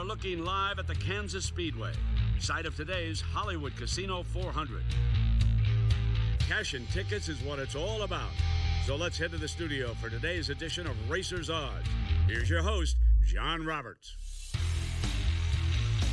looking live at the Kansas Speedway, site of today's Hollywood Casino 400. Cashing tickets is what it's all about. So let's head to the studio for today's edition of Racers Odds. Here's your host, John Roberts.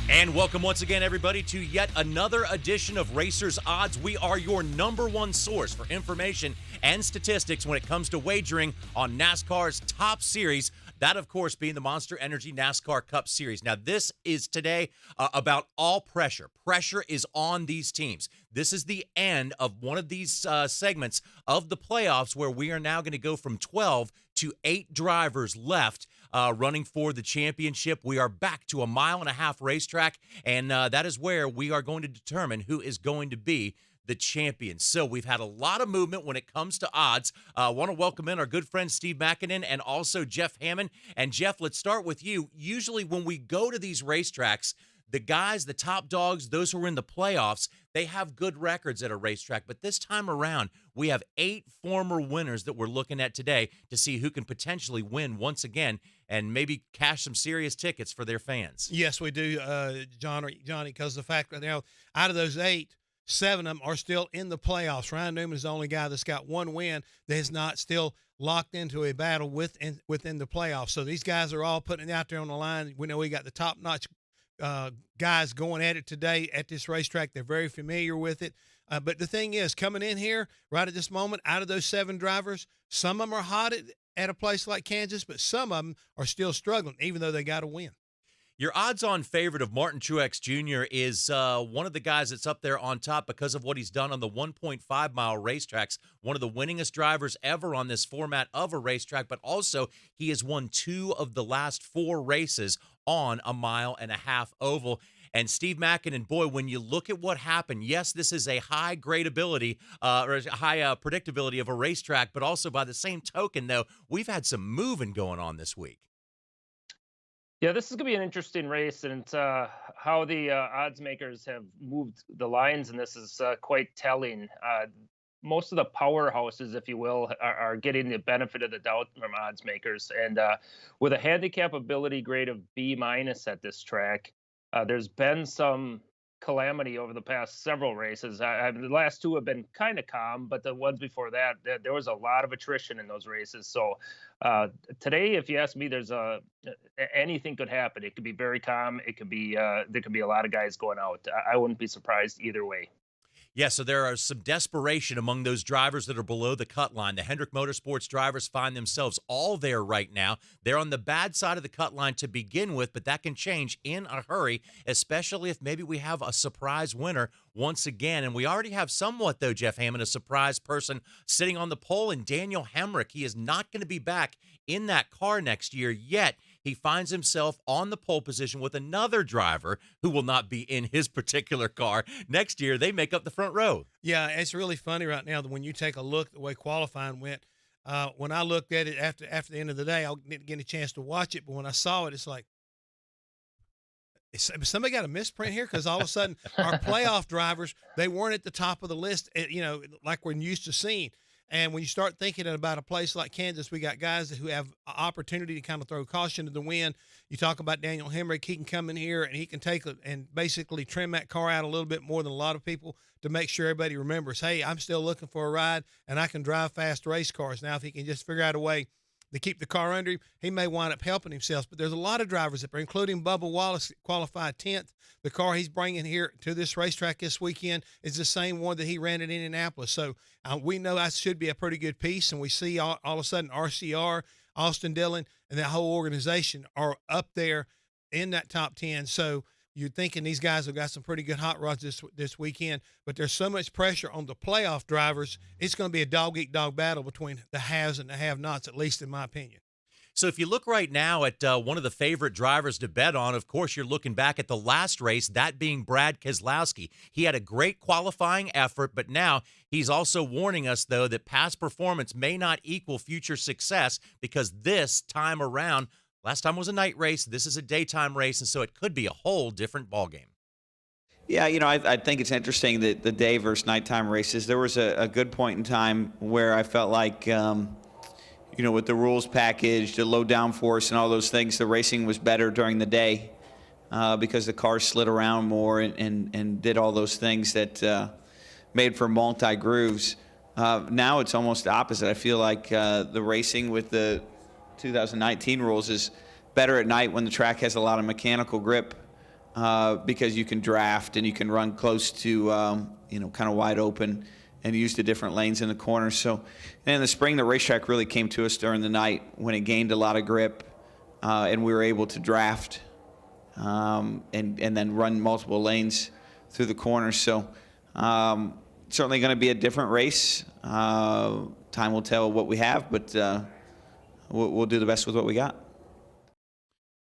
And welcome once again, everybody, to yet another edition of Racers Odds. We are your number one source for information and statistics when it comes to wagering on NASCAR's top series. That, of course, being the Monster Energy NASCAR Cup Series. Now, this is today about all pressure. Pressure is on these teams. This is the end of one of these segments of the playoffs where we are now going to go from 12 to 8 drivers left running for the championship. We are back to a 1.5 mile racetrack, and that is where we are going to determine who is going to be the champion. So we've had a lot of movement when it comes to odds. I want to welcome in our good friend Steve Makinen and also Jeff Hammond. And Jeff, let's start with you. Usually when we go to these racetracks, the guys, the top dogs, those who are in the playoffs, they have good records at a racetrack. But this time around, we have 8 former winners that we're looking at today to see who can potentially win once again and maybe cash some serious tickets for their fans. Yes, we do, Johnny, because the fact that out of those 8, 7 of them are still in the playoffs. Ryan Newman is the only guy that's got 1 win that is not still locked into a battle within the playoffs. So these guys are all putting it out there on the line. We know we got the top-notch guys going at it today at this racetrack. They're very familiar with it. But the thing is, coming in here right at this moment, out of those 7 drivers, some of them are hot at a place like Kansas, but some of them are still struggling, even though they got a win. Your odds-on favorite of Martin Truex Jr. is one of the guys that's up there on top because of what he's done on the 1.5-mile racetracks, one of the winningest drivers ever on this format of a racetrack, but also he has won 2 of the last 4 races on a 1.5 mile oval. And Steve Makinen, boy, when you look at what happened, yes, this is a high gradability or high predictability of a racetrack, but also by the same token, though, we've had some moving going on this week. Yeah, this is going to be an interesting race, and how the odds makers have moved the lines, and this is quite telling. Most of the powerhouses, if you will, are getting the benefit of the doubt from odds makers. And with a handicap ability grade of B- at this track, there's been some calamity over the past several races. The last 2 have been kind of calm, but the ones before that, there was a lot of attrition in those races. So today, if you ask me, there's anything could happen. It could be very calm. It could be there could be a lot of guys going out. I wouldn't be surprised either way. Yeah, so there are some desperation among those drivers that are below the cut line. The Hendrick Motorsports drivers find themselves all there right now. They're on the bad side of the cut line to begin with, but that can change in a hurry, especially if maybe we have a surprise winner once again. And we already have somewhat, though, Jeff Hammond, a surprise person sitting on the pole in Daniel Hemrick. He is not going to be back in that car next year, yet he finds himself on the pole position with another driver who will not be in his particular car. Next year, they make up the front row. Yeah, it's really funny right now that when you take a look at the way qualifying went, when I looked at it after the end of the day, I didn't get a chance to watch it, but when I saw it, it's like, somebody got a misprint here? Because all of a sudden, our playoff drivers, they weren't at the top of the list, like we're used to seeing. And when you start thinking about a place like Kansas, we got guys who have an opportunity to kind of throw caution to the wind. You talk about Daniel Hemrick, he can come in here and he can take it and basically trim that car out a little bit more than a lot of people to make sure everybody remembers, hey, I'm still looking for a ride and I can drive fast race cars. Now, if he can just figure out a way to keep the car under him, he may wind up helping himself. But there's a lot of drivers up there, including Bubba Wallace, qualified 10th. The car he's bringing here to this racetrack this weekend is the same one that he ran at Indianapolis. So we know that should be a pretty good piece, and we see all of a sudden RCR, Austin Dillon, and that whole organization are up there in that top 10. So you're thinking these guys have got some pretty good hot rods this weekend, but there's so much pressure on the playoff drivers. It's going to be a dog-eat-dog battle between the haves and the have-nots, at least in my opinion. So if you look right now at one of the favorite drivers to bet on, of course, you're looking back at the last race, that being Brad Keselowski. He had a great qualifying effort, but now he's also warning us, though, that past performance may not equal future success because this time around, last time was a night race, this is a daytime race, and so it could be a whole different ballgame. Yeah, I think it's interesting that the day versus nighttime races, there was a good point in time where I felt like with the rules package, the low downforce and all those things, the racing was better during the day. because the cars slid around more and did all those things that made for multi-grooves. Now it's almost the opposite. I feel like the racing with the 2019 rules is better at night when the track has a lot of mechanical grip, because you can draft and you can run close to, kind of wide open and use the different lanes in the corners. So in the spring, the racetrack really came to us during the night when it gained a lot of grip, and we were able to draft and then run multiple lanes through the corners. So certainly going to be a different race. Time will tell what we have, but we'll do the best with what we got.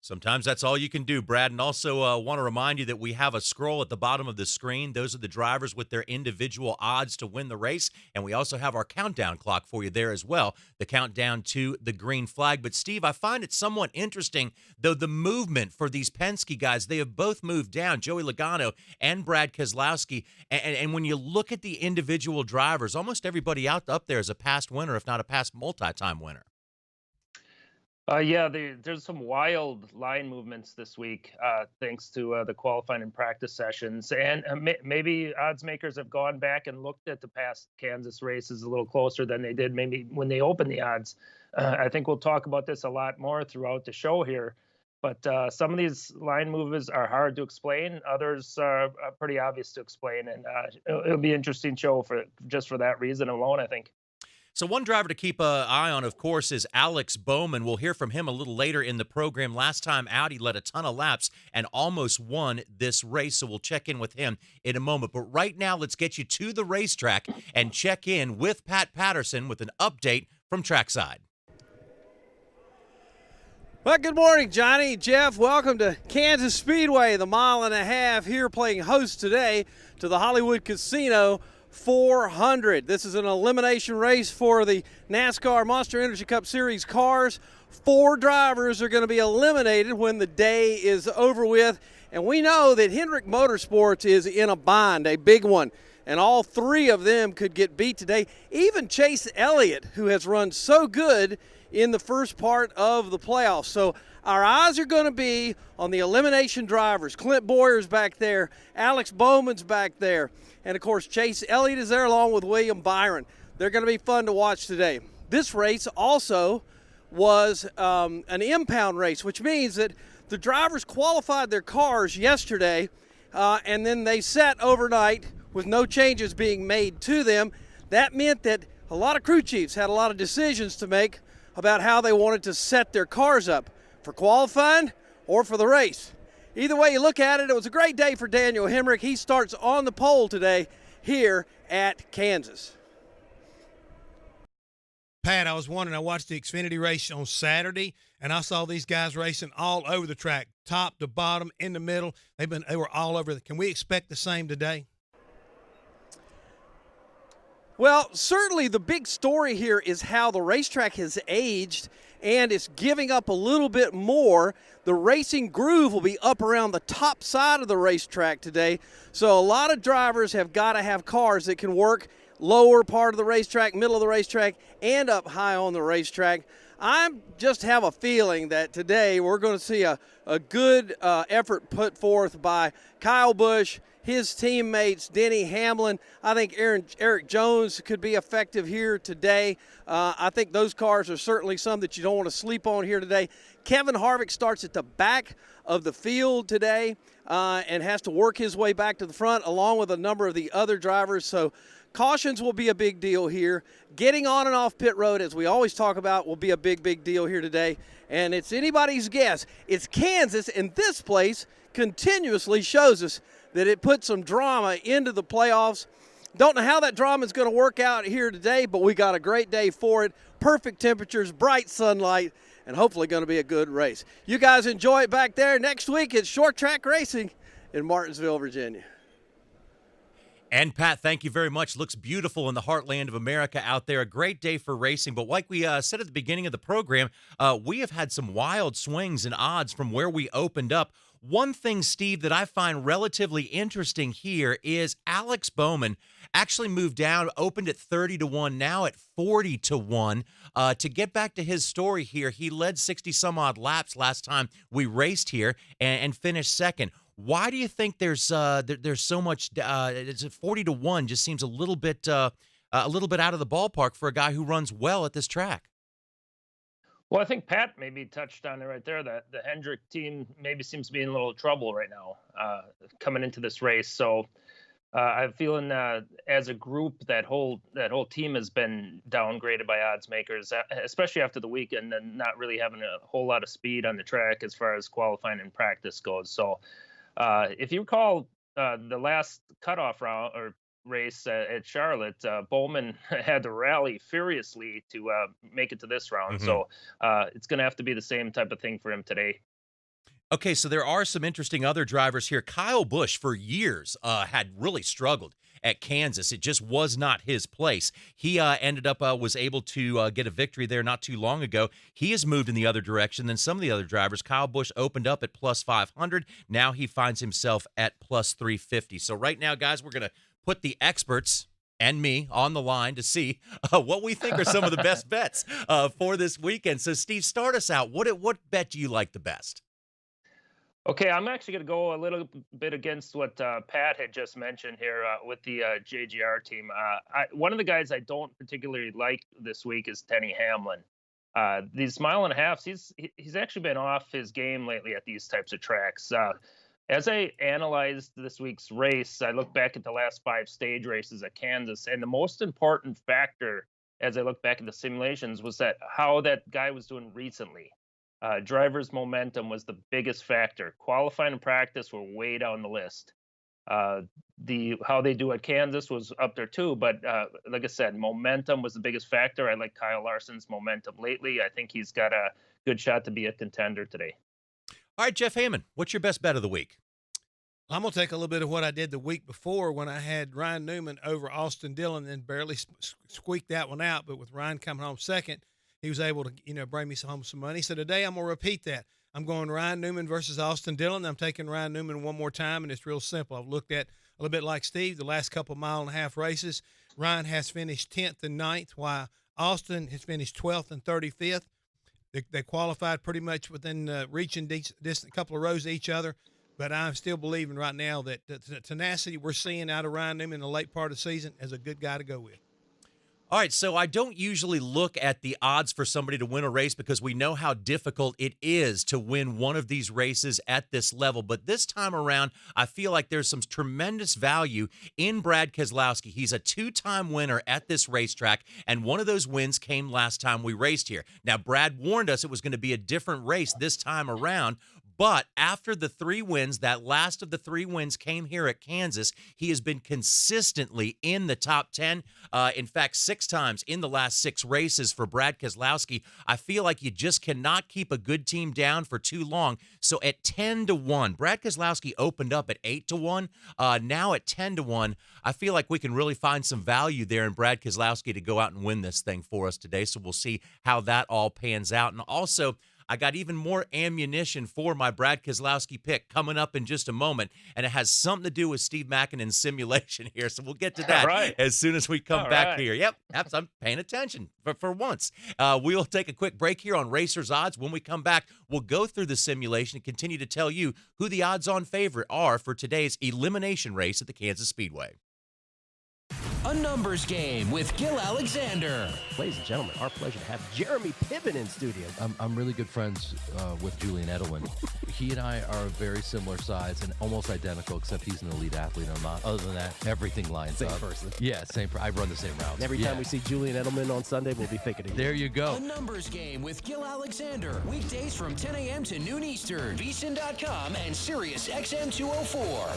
Sometimes that's all you can do, Brad. And also want to remind you that we have a scroll at the bottom of the screen. Those are the drivers with their individual odds to win the race. And we also have our countdown clock for you there as well, the countdown to the green flag. But, Steve, I find it somewhat interesting, though, the movement for these Penske guys. They have both moved down, Joey Logano and Brad Keselowski. And when you look at the individual drivers, almost everybody up there is a past winner, if not a past multi-time winner. There's some wild line movements this week, thanks to the qualifying and practice sessions. And maybe odds makers have gone back and looked at the past Kansas races a little closer than they did maybe when they opened the odds. I think we'll talk about this a lot more throughout the show here. But some of these line movements are hard to explain. Others are pretty obvious to explain. And it'll be an interesting show for that reason alone, I think. So one driver to keep an eye on, of course, is Alex Bowman. We'll hear from him a little later in the program. Last time out, he led a ton of laps and almost won this race, so we'll check in with him in a moment. But right now, let's get you to the racetrack and check in with Pat Patterson with an update from trackside. Well, good morning, Johnny. Jeff, welcome to Kansas Speedway, the mile and a half here playing host today to the Hollywood Casino 400. This is an elimination race for the NASCAR Monster Energy Cup Series cars. 4 drivers are going to be eliminated when the day is over with. And we know that Hendrick Motorsports is in a bind, a big one. And all 3 of them could get beat today. Even Chase Elliott, who has run so good in the first part of the playoffs. So our eyes are going to be on the elimination drivers. Clint Boyer's back there. Alex Bowman's back there. And, of course, Chase Elliott is there along with William Byron. They're going to be fun to watch today. This race also was an impound race, which means that the drivers qualified their cars yesterday, and then they sat overnight with no changes being made to them. That meant that a lot of crew chiefs had a lot of decisions to make about how they wanted to set their cars up for qualifying or for the race. Either way you look at it, it was a great day for Daniel Hemrick. He starts on the pole today here at Kansas. Pat, I was wondering, I watched the Xfinity race on Saturday, and I saw these guys racing all over the track, top to bottom, in the middle. They were all over. Can we expect the same today? Well, certainly the big story here is how the racetrack has aged, and it's giving up a little bit more. The racing groove will be up around the top side of the racetrack today. So a lot of drivers have got to have cars that can work lower part of the racetrack, middle of the racetrack, and up high on the racetrack. I just have a feeling that today we're going to see a good effort put forth by Kyle Busch, his teammates, Denny Hamlin. I think Eric Jones could be effective here today. I think those cars are certainly some that you don't want to sleep on here today. Kevin Harvick starts at the back of the field today and has to work his way back to the front along with a number of the other drivers. So cautions will be a big deal here. Getting on and off pit road, as we always talk about, will be a big, big deal here today. And it's anybody's guess. It's Kansas, and this place continuously shows us that it put some drama into the playoffs. Don't know how that drama is going to work out here today, but we got a great day for it. Perfect temperatures, bright sunlight, and hopefully going to be a good race. You guys enjoy it back there. Next week, it's short track racing in Martinsville, Virginia. And, Pat, thank you very much. Looks beautiful in the heartland of America out there. A great day for racing. But like we said at the beginning of the program, we have had some wild swings and odds from where we opened up. One thing, Steve, that I find relatively interesting here is Alex Bowman actually moved down, opened at 30-1, now at 40-1. To get back to his story here, he led 60-some-odd laps last time we raced here and finished second. Why do you think there's so much? It's 40-1. Just seems a little bit out of the ballpark for a guy who runs well at this track. Well, I think Pat maybe touched on it right there, that the Hendrick team maybe seems to be in a little trouble right now coming into this race. So I'm feeling as a group that whole team has been downgraded by odds makers, especially after the weekend and not really having a whole lot of speed on the track as far as qualifying and practice goes. So if you recall the last cutoff round or race at Charlotte, Bowman had to rally furiously to make it to this round. Mm-hmm. So it's going to have to be the same type of thing for him today. Okay, so there are some interesting other drivers here. Kyle Busch, for years, had really struggled at Kansas. It just was not his place. He ended up was able to get a victory there not too long ago. He has moved in the other direction than some of the other drivers. Kyle Busch opened up at plus 500. Now he finds himself at plus 350. So right now, guys, we're going to put the experts and me on the line to see what we think are some of the best bets for this weekend. So, Steve, start us out. What bet do you like the best? Okay, I'm actually going to go a little bit against what Pat had just mentioned here with the JGR team. One of the guys I don't particularly like this week is Denny Hamlin. These mile and a halves, he's actually been off his game lately at these types of tracks. As I analyzed this week's race, I looked back at the last 5 stage races at Kansas, and the most important factor as I look back at the simulations was that how that guy was doing recently. Driver's momentum was the biggest factor. Qualifying and practice were way down the list. How they do at Kansas was up there too, but like I said, momentum was the biggest factor. I like Kyle Larson's momentum lately. I think he's got a good shot to be a contender today. All right, Jeff Hammond, what's your best bet of the week? I'm going to take a little bit of what I did the week before when I had Ryan Newman over Austin Dillon and barely squeaked that one out. But with Ryan coming home second, he was able to, bring me home some money. So today I'm going to repeat that. I'm going Ryan Newman versus Austin Dillon. I'm taking Ryan Newman one more time, and it's real simple. I've looked at a little bit like Steve, the last couple mile and a half races. Ryan has finished 10th and 9th, while Austin has finished 12th and 35th. They qualified pretty much within reaching distant couple of rows of each other. But I'm still believing right now that the tenacity we're seeing out of Ryan Newman in the late part of the season is a good guy to go with. All right, so I don't usually look at the odds for somebody to win a race because we know how difficult it is to win one of these races at this level. But this time around, I feel like there's some tremendous value in Brad Keselowski. He's a 2-time winner at this racetrack, and one of those wins came last time we raced here. Now, Brad warned us it was going to be a different race this time around. But after the 3 wins, that last of the 3 wins came here at Kansas, he has been consistently in the top 10. In fact, 6 times in the last 6 races for Brad Keselowski. I feel like you just cannot keep a good team down for too long. So at 10-1, Brad Keselowski opened up at 8-1. Now at 10-1, I feel like we can really find some value there in Brad Keselowski to go out and win this thing for us today. So we'll see how that all pans out. And also, I got even more ammunition for my Brad Keselowski pick coming up in just a moment, and it has something to do with Steve Makinen's simulation here, so we'll get to that as soon as we come back here. Yep, I'm paying attention for once. We'll take a quick break here on Racers Odds. When we come back, we'll go through the simulation and continue to tell you who the odds-on favorite are for today's elimination race at the Kansas Speedway. A numbers game with Gil Alexander. Ladies and gentlemen, our pleasure to have Jeremy Piven in studio. I'm really good friends with Julian Edelman. He and I are very similar size and almost identical, except he's an elite athlete. I'm not. Other than that, everything lines up. Same person. Yeah, same. I run the same routes. Every time we see Julian Edelman on Sunday, we'll be thinking of you. There you go. A numbers game with Gil Alexander. Weekdays from 10 a.m. to noon Eastern. VSiN.com and Sirius XM 204.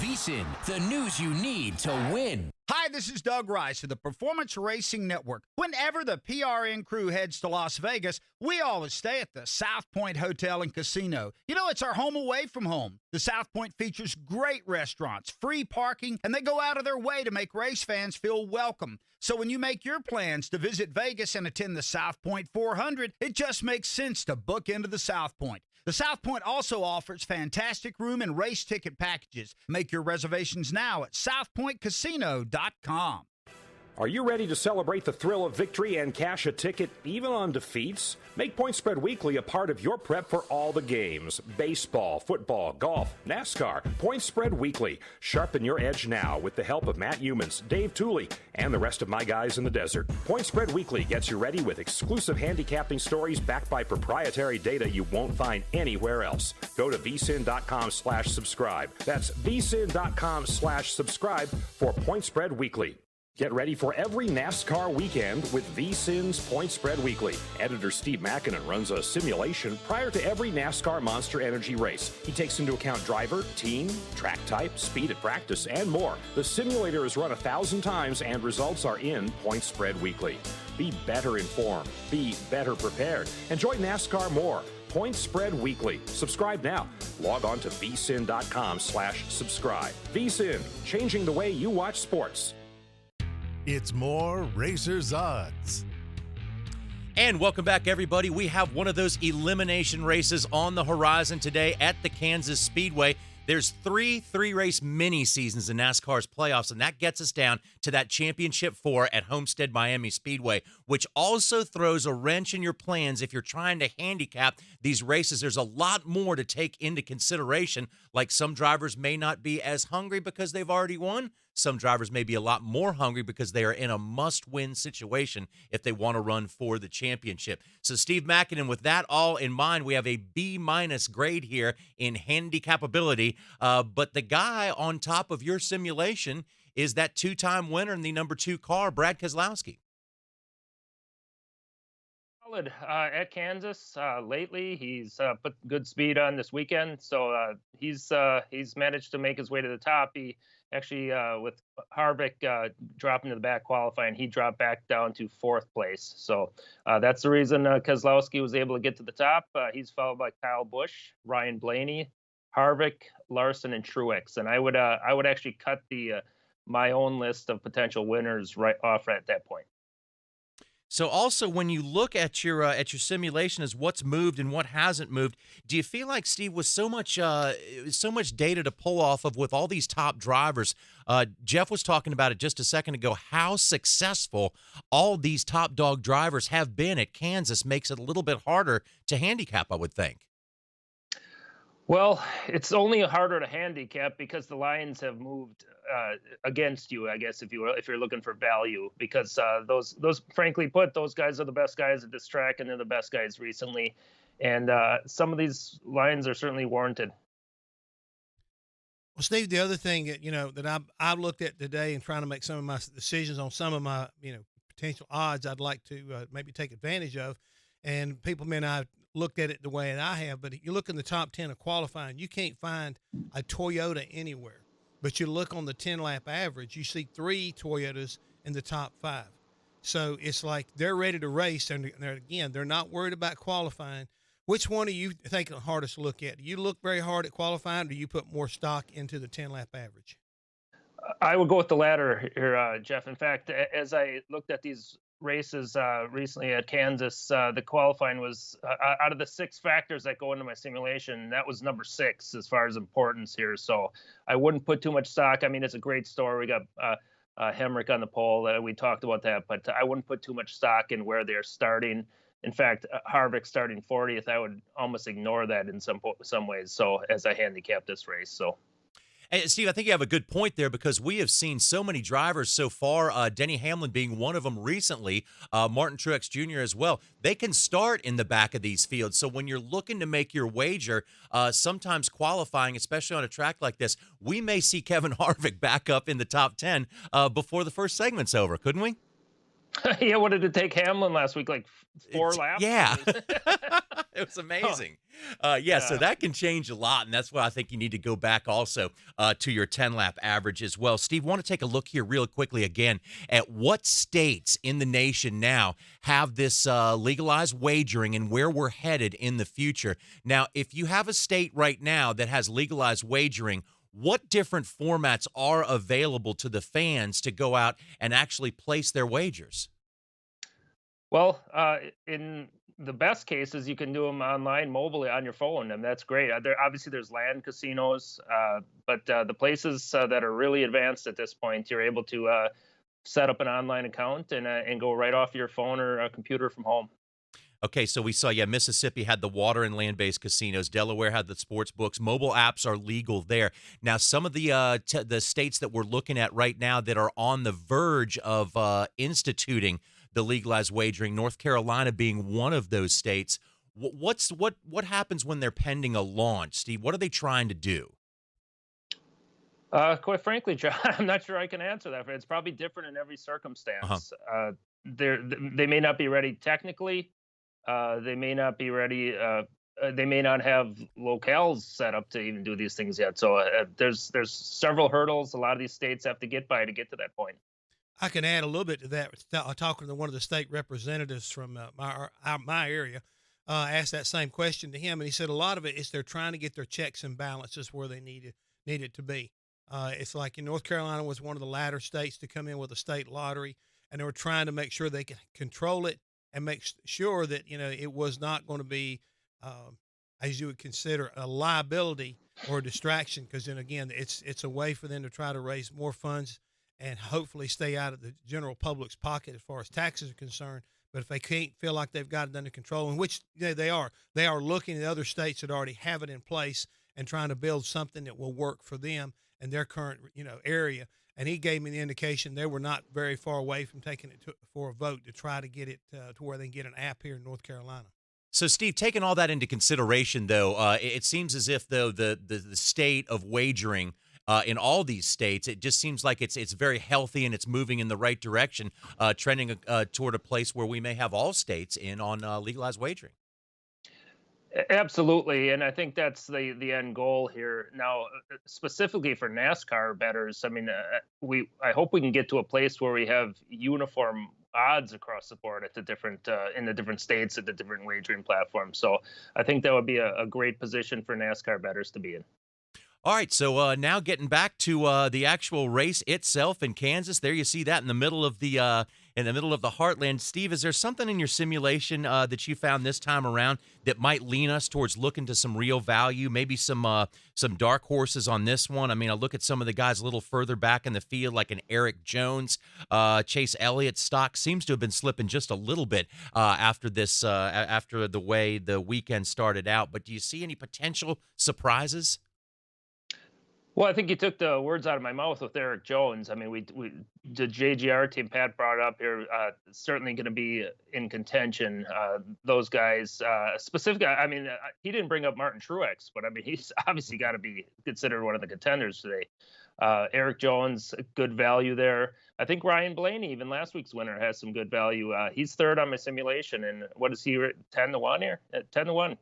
VSiN, the news you need to win. Hi, this is Doug Rice of the Performance Racing Network. Whenever the PRN crew heads to Las Vegas, we always stay at the South Point Hotel and Casino. You know, it's our home away from home. The South Point features great restaurants, free parking, and they go out of their way to make race fans feel welcome. So when you make your plans to visit Vegas and attend the South Point 400, it just makes sense to book into the South Point. The South Point also offers fantastic room and race ticket packages. Make your reservations now at southpointcasino.com. Are you ready to celebrate the thrill of victory and cash a ticket even on defeats? Make Point Spread Weekly a part of your prep for all the games. Baseball, football, golf, NASCAR. Point Spread Weekly. Sharpen your edge now with the help of Matt Humans, Dave Tooley, and the rest of my guys in the desert. Point Spread Weekly gets you ready with exclusive handicapping stories backed by proprietary data you won't find anywhere else. Go to vsin.com/subscribe. That's vsin.com/subscribe for Point Spread Weekly. Get ready for every NASCAR weekend with VSIN's Point Spread Weekly. Editor Steve Makinen runs a simulation prior to every NASCAR Monster Energy race. He takes into account driver, team, track type, speed at practice, and more. The simulator is run 1,000 times and results are in Point Spread Weekly. Be better informed. Be better prepared. Enjoy NASCAR more. Point Spread Weekly. Subscribe now. Log on to vsin.com/subscribe. VSIN, changing the way you watch sports. It's more Racers Odds. And welcome back, everybody. We have one of those elimination races on the horizon today at the Kansas Speedway. There's three-race mini seasons in NASCAR's playoffs, and that gets us down to that Championship 4 at Homestead Miami Speedway, which also throws a wrench in your plans if you're trying to handicap these races. There's a lot more to take into consideration, like some drivers may not be as hungry because they've already won. Some drivers may be a lot more hungry because they are in a must-win situation if they want to run for the championship. So Steve Makinen, with that all in mind, we have a B- grade here in handicapability. But the guy on top of your simulation is that two-time winner in the number 2 car, Brad Keselowski. Solid at Kansas lately. He's put good speed on this weekend, so he's managed to make his way to the top. He actually, with Harvick dropping to the back qualifying, he dropped back down to 4th place. So that's the reason Keselowski was able to get to the top. He's followed by Kyle Busch, Ryan Blaney, Harvick, Larson, and Truex. And I would actually cut my own list of potential winners right off at that point. So also, when you look at your simulation as what's moved and what hasn't moved, do you feel like, Steve, with so much data to pull off of with all these top drivers, Jeff was talking about it just a second ago, how successful all these top dog drivers have been at Kansas makes it a little bit harder to handicap, I would think. Well, it's only harder to handicap because the lines have moved against you, I guess, if you're looking for value, because those frankly put, those guys are the best guys at this track, and they're the best guys recently, and some of these lines are certainly warranted. Well, Steve, the other thing that I've looked at today and trying to make some of my decisions on some of my potential odds I'd like to maybe take advantage of, and people may not looked at it the way that I have, but you look in the top 10 of qualifying, you can't find a Toyota anywhere. But you look on the 10-lap average, you see 3 Toyotas in the top 5. So it's like they're ready to race, and they're not worried about qualifying. Which one do you think the hardest to look at? Do you look very hard at qualifying, or do you put more stock into the 10-lap average? I would go with the latter here, Jeff. In fact, as I looked at these races recently at Kansas, the qualifying was out of the 6 factors that go into my simulation, that was number 6 as far as importance here. So I wouldn't put too much stock. I mean, it's a great story. We got Hemrick on the pole. We talked about that, but I wouldn't put too much stock in where they're starting. In fact, Harvick starting 40th, I would almost ignore that in some ways. So as I handicap this race, so. Hey, Steve, I think you have a good point there, because we have seen so many drivers so far, Denny Hamlin being one of them recently, Martin Truex Jr. as well. They can start in the back of these fields. So when you're looking to make your wager, sometimes qualifying, especially on a track like this, we may see Kevin Harvick back up in the top 10 before the first segment's over, couldn't we? Yeah, what did it take Hamlin last week? Like 4 laps? Yeah. It was amazing. Yeah, so Yeah. that can change a lot, and that's why I think you need to go back also to your 10-lap average as well. Steve, want to take a look here real quickly again at what states in the nation now have this legalized wagering and where we're headed in the future. Now, if you have a state right now that has legalized wagering, what different formats are available to the fans to go out and actually place their wagers? Well, in the best cases, you can do them online, mobilely on your phone, and that's great. Obviously there's land casinos, but the places that are really advanced at this point, you're able to set up an online account and go right off your phone or a computer from home. Okay, so we saw, Mississippi had the water and land-based casinos. Delaware had the sports books. Mobile apps are legal there. Now, some of the states that we're looking at right now that are on the verge of instituting the legalized wagering, North Carolina being one of those states. What happens when they're pending a launch, Steve? What are they trying to do? Quite frankly, John, I'm not sure I can answer that. It's probably different in every Uh-huh. circumstance. They may not be ready technically. They may not be ready. They may not have locales set up to even do these things yet. So there's several hurdles a lot of these states have to get by to get to that point. I can add a little bit to that. Talking to one of the state representatives from my area, asked that same question to him, and he said a lot of it is they're trying to get their checks and balances where they need it to be. It's like in North Carolina was one of the latter states to come in with a state lottery, and they were trying to make sure they can control it and make sure that it was not going to be, as you would consider, a liability or a distraction. Because then again, it's a way for them to try to raise more funds and hopefully stay out of the general public's pocket as far as taxes are concerned. But if they can't feel like they've got it under control, in which they are looking at other states that already have it in place and trying to build something that will work for them and their current area. And he gave me the indication they were not very far away from taking it for a vote to try to get it to where they can get an app here in North Carolina. So, Steve, taking all that into consideration, though, it seems as if, though, the state of wagering in all these states, it just seems like it's very healthy and it's moving in the right direction, trending toward a place where we may have all states in on legalized wagering. Absolutely, and I think that's the end goal here. Now, specifically for NASCAR bettors, I mean, I hope we can get to a place where we have uniform odds across the board at the different in the different states at the different wagering platforms. So I think that would be a great position for NASCAR bettors to be in. All right, so now getting back to the actual race itself in Kansas. There you see that in the middle of the heartland. Steve, is there something in your simulation that you found this time around that might lean us towards looking to some real value? Maybe some dark horses on this one. I mean, I look at some of the guys a little further back in the field, like an Eric Jones. Chase Elliott's stock seems to have been slipping just a little bit after the way the weekend started out. But do you see any potential surprises? Well, I think you took the words out of my mouth with Eric Jones. I mean, the JGR team Pat brought up here certainly going to be in contention. Those guys, specifically, I mean, he didn't bring up Martin Truex, but I mean, he's obviously got to be considered one of the contenders today. Eric Jones, good value there. I think Ryan Blaney, even last week's winner, has some good value. He's third on my simulation, and what is he? 10-1 here? 10-1.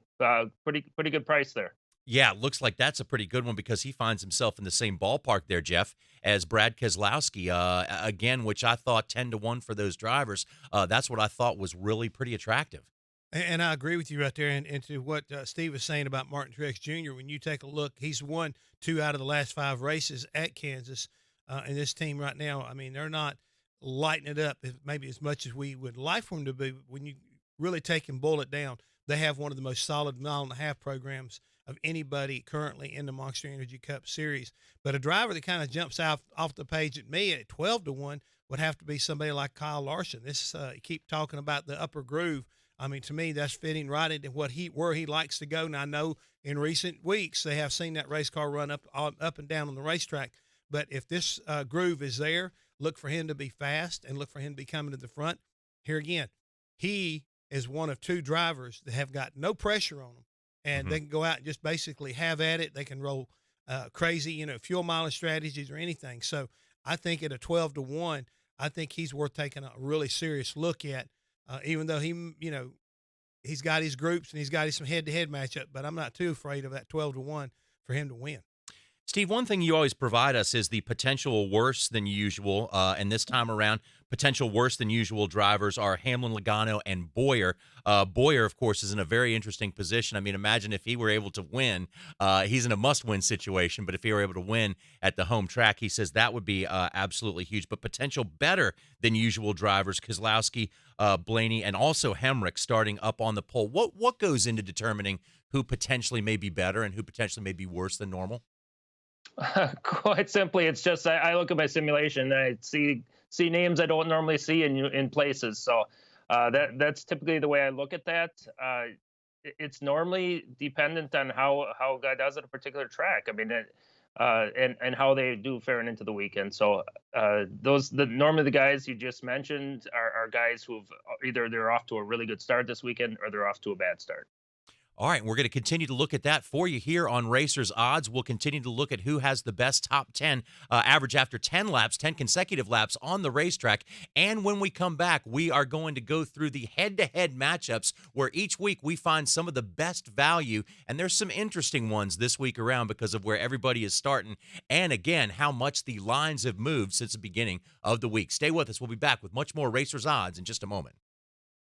Pretty good price there. Yeah, looks like that's a pretty good one because he finds himself in the same ballpark there, Jeff, as Brad Keselowski, again, which I thought 10-1 for those drivers. That's what I thought was really pretty attractive. And I agree with you right there. And to what Steve was saying about Martin Truex Jr., when you take a look, he's won 2 out of the last 5 races at Kansas. And this team right now, I mean, they're not lighting it up maybe as much as we would like for them to be. When you really take and boil it down, they have one of the most solid mile-and-a-half programs of anybody currently in the Monster Energy Cup Series. But a driver that kind of jumps out off the page at me at 12-1 would have to be somebody like Kyle Larson. This keep talking about the upper groove. I mean, to me, that's fitting right into where he likes to go. Now, I know in recent weeks they have seen that race car run up and down on the racetrack. But if this groove is there, look for him to be fast and look for him to be coming to the front. Here again, he is one of 2 drivers that have got no pressure on them. And they can go out and just basically have at it. They can roll crazy, fuel mileage strategies or anything. So I think at a 12-1, I think he's worth taking a really serious look at, even though he's got his groups and he's got some head-to-head matchup, but I'm not too afraid of that 12-1 for him to win. Steve, one thing you always provide us is the potential worse than usual, and this time around, potential worse than usual drivers are Hamlin, Logano, and Boyer. Boyer, of course, is in a very interesting position. I mean, imagine if he were able to win. He's in a must-win situation, but if he were able to win at the home track, he says that would be absolutely huge. But potential better than usual drivers, Keselowski, Blaney, and also Hemrick starting up on the pole. What goes into determining who potentially may be better and who potentially may be worse than normal? Quite simply, it's just I look at my simulation and I see names I don't normally see in places. So that's typically the way I look at that. It's normally dependent on how a guy does at a particular track. I mean, and how they do faring into the weekend. So normally the guys you just mentioned are guys who've either they're off to a really good start this weekend or they're off to a bad start. All right, we're going to continue to look at that for you here on Racers Odds. We'll continue to look at who has the best top 10 average after 10 laps, 10 consecutive laps on the racetrack. And when we come back, we are going to go through the head-to-head matchups where each week we find some of the best value. And there's some interesting ones this week around because of where everybody is starting. And again, how much the lines have moved since the beginning of the week. Stay with us. We'll be back with much more Racers Odds in just a moment.